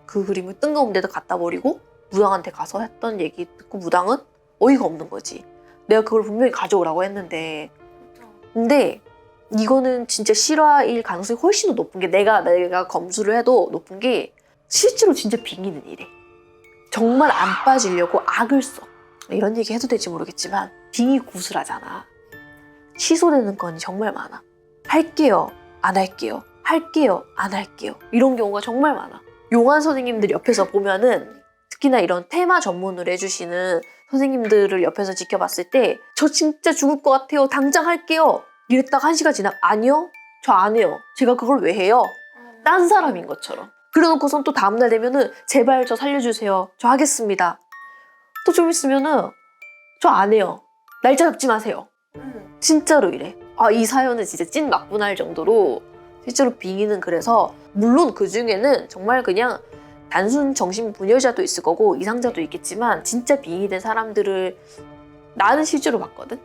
그 그림을 뜬금없는 데다 갖다 버리고 무당한테 가서 했던 얘기 듣고 무당은 어이가 없는 거지. 내가 그걸 분명히 가져오라고 했는데 근데 이거는 진짜 실화일 가능성이 훨씬 더 높은 게 내가 검수를 해도 높은 게 실제로 진짜 빙의는 이래. 정말 안 빠지려고 악을 써. 이런 얘기 해도 될지 모르겠지만 빙의 구슬하잖아. 취소되는 건이 정말 많아. 할게요. 안 할게요. 할게요. 안 할게요. 이런 경우가 정말 많아. 용한 선생님들 옆에서 보면은 특히나 이런 테마 전문을 해주시는 선생님들을 옆에서 지켜봤을 때 저 진짜 죽을 것 같아요. 당장 할게요. 이랬다가 1시간 지나면 아니요. 저 안 해요. 제가 그걸 왜 해요? 딴 사람인 것처럼. 그래놓고선 또 다음날 되면은 제발 저 살려주세요. 저 하겠습니다. 또 좀 있으면은 저 안 해요. 날짜 잡지 마세요. 진짜로 이래. 이 사연은 진짜 찐 막분할 정도로 실제로 빙의는 그래서 물론 그 중에는 정말 그냥 단순 정신분열자도 있을 거고 이상자도 있겠지만 진짜 빙의된 사람들을 나는 실제로 봤거든.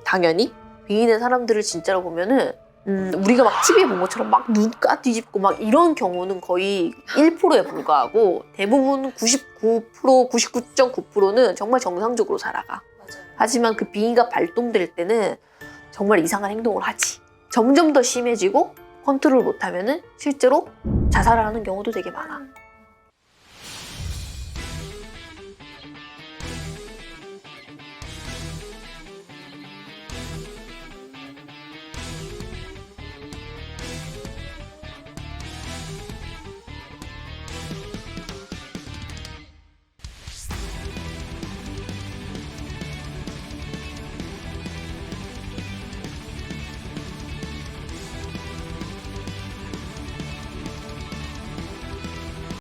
당연히 빙의된 사람들을 진짜로 보면은 우리가 막 TV에 본 것처럼 막 눈가 뒤집고 막 이런 경우는 거의 1%에 불과하고 대부분 99%, 99.9%는 정말 정상적으로 살아가. 맞아요. 하지만 그 빙의가 발동될 때는 정말 이상한 행동을 하지. 점점 더 심해지고 컨트롤 못하면은 실제로 자살을 하는 경우도 되게 많아.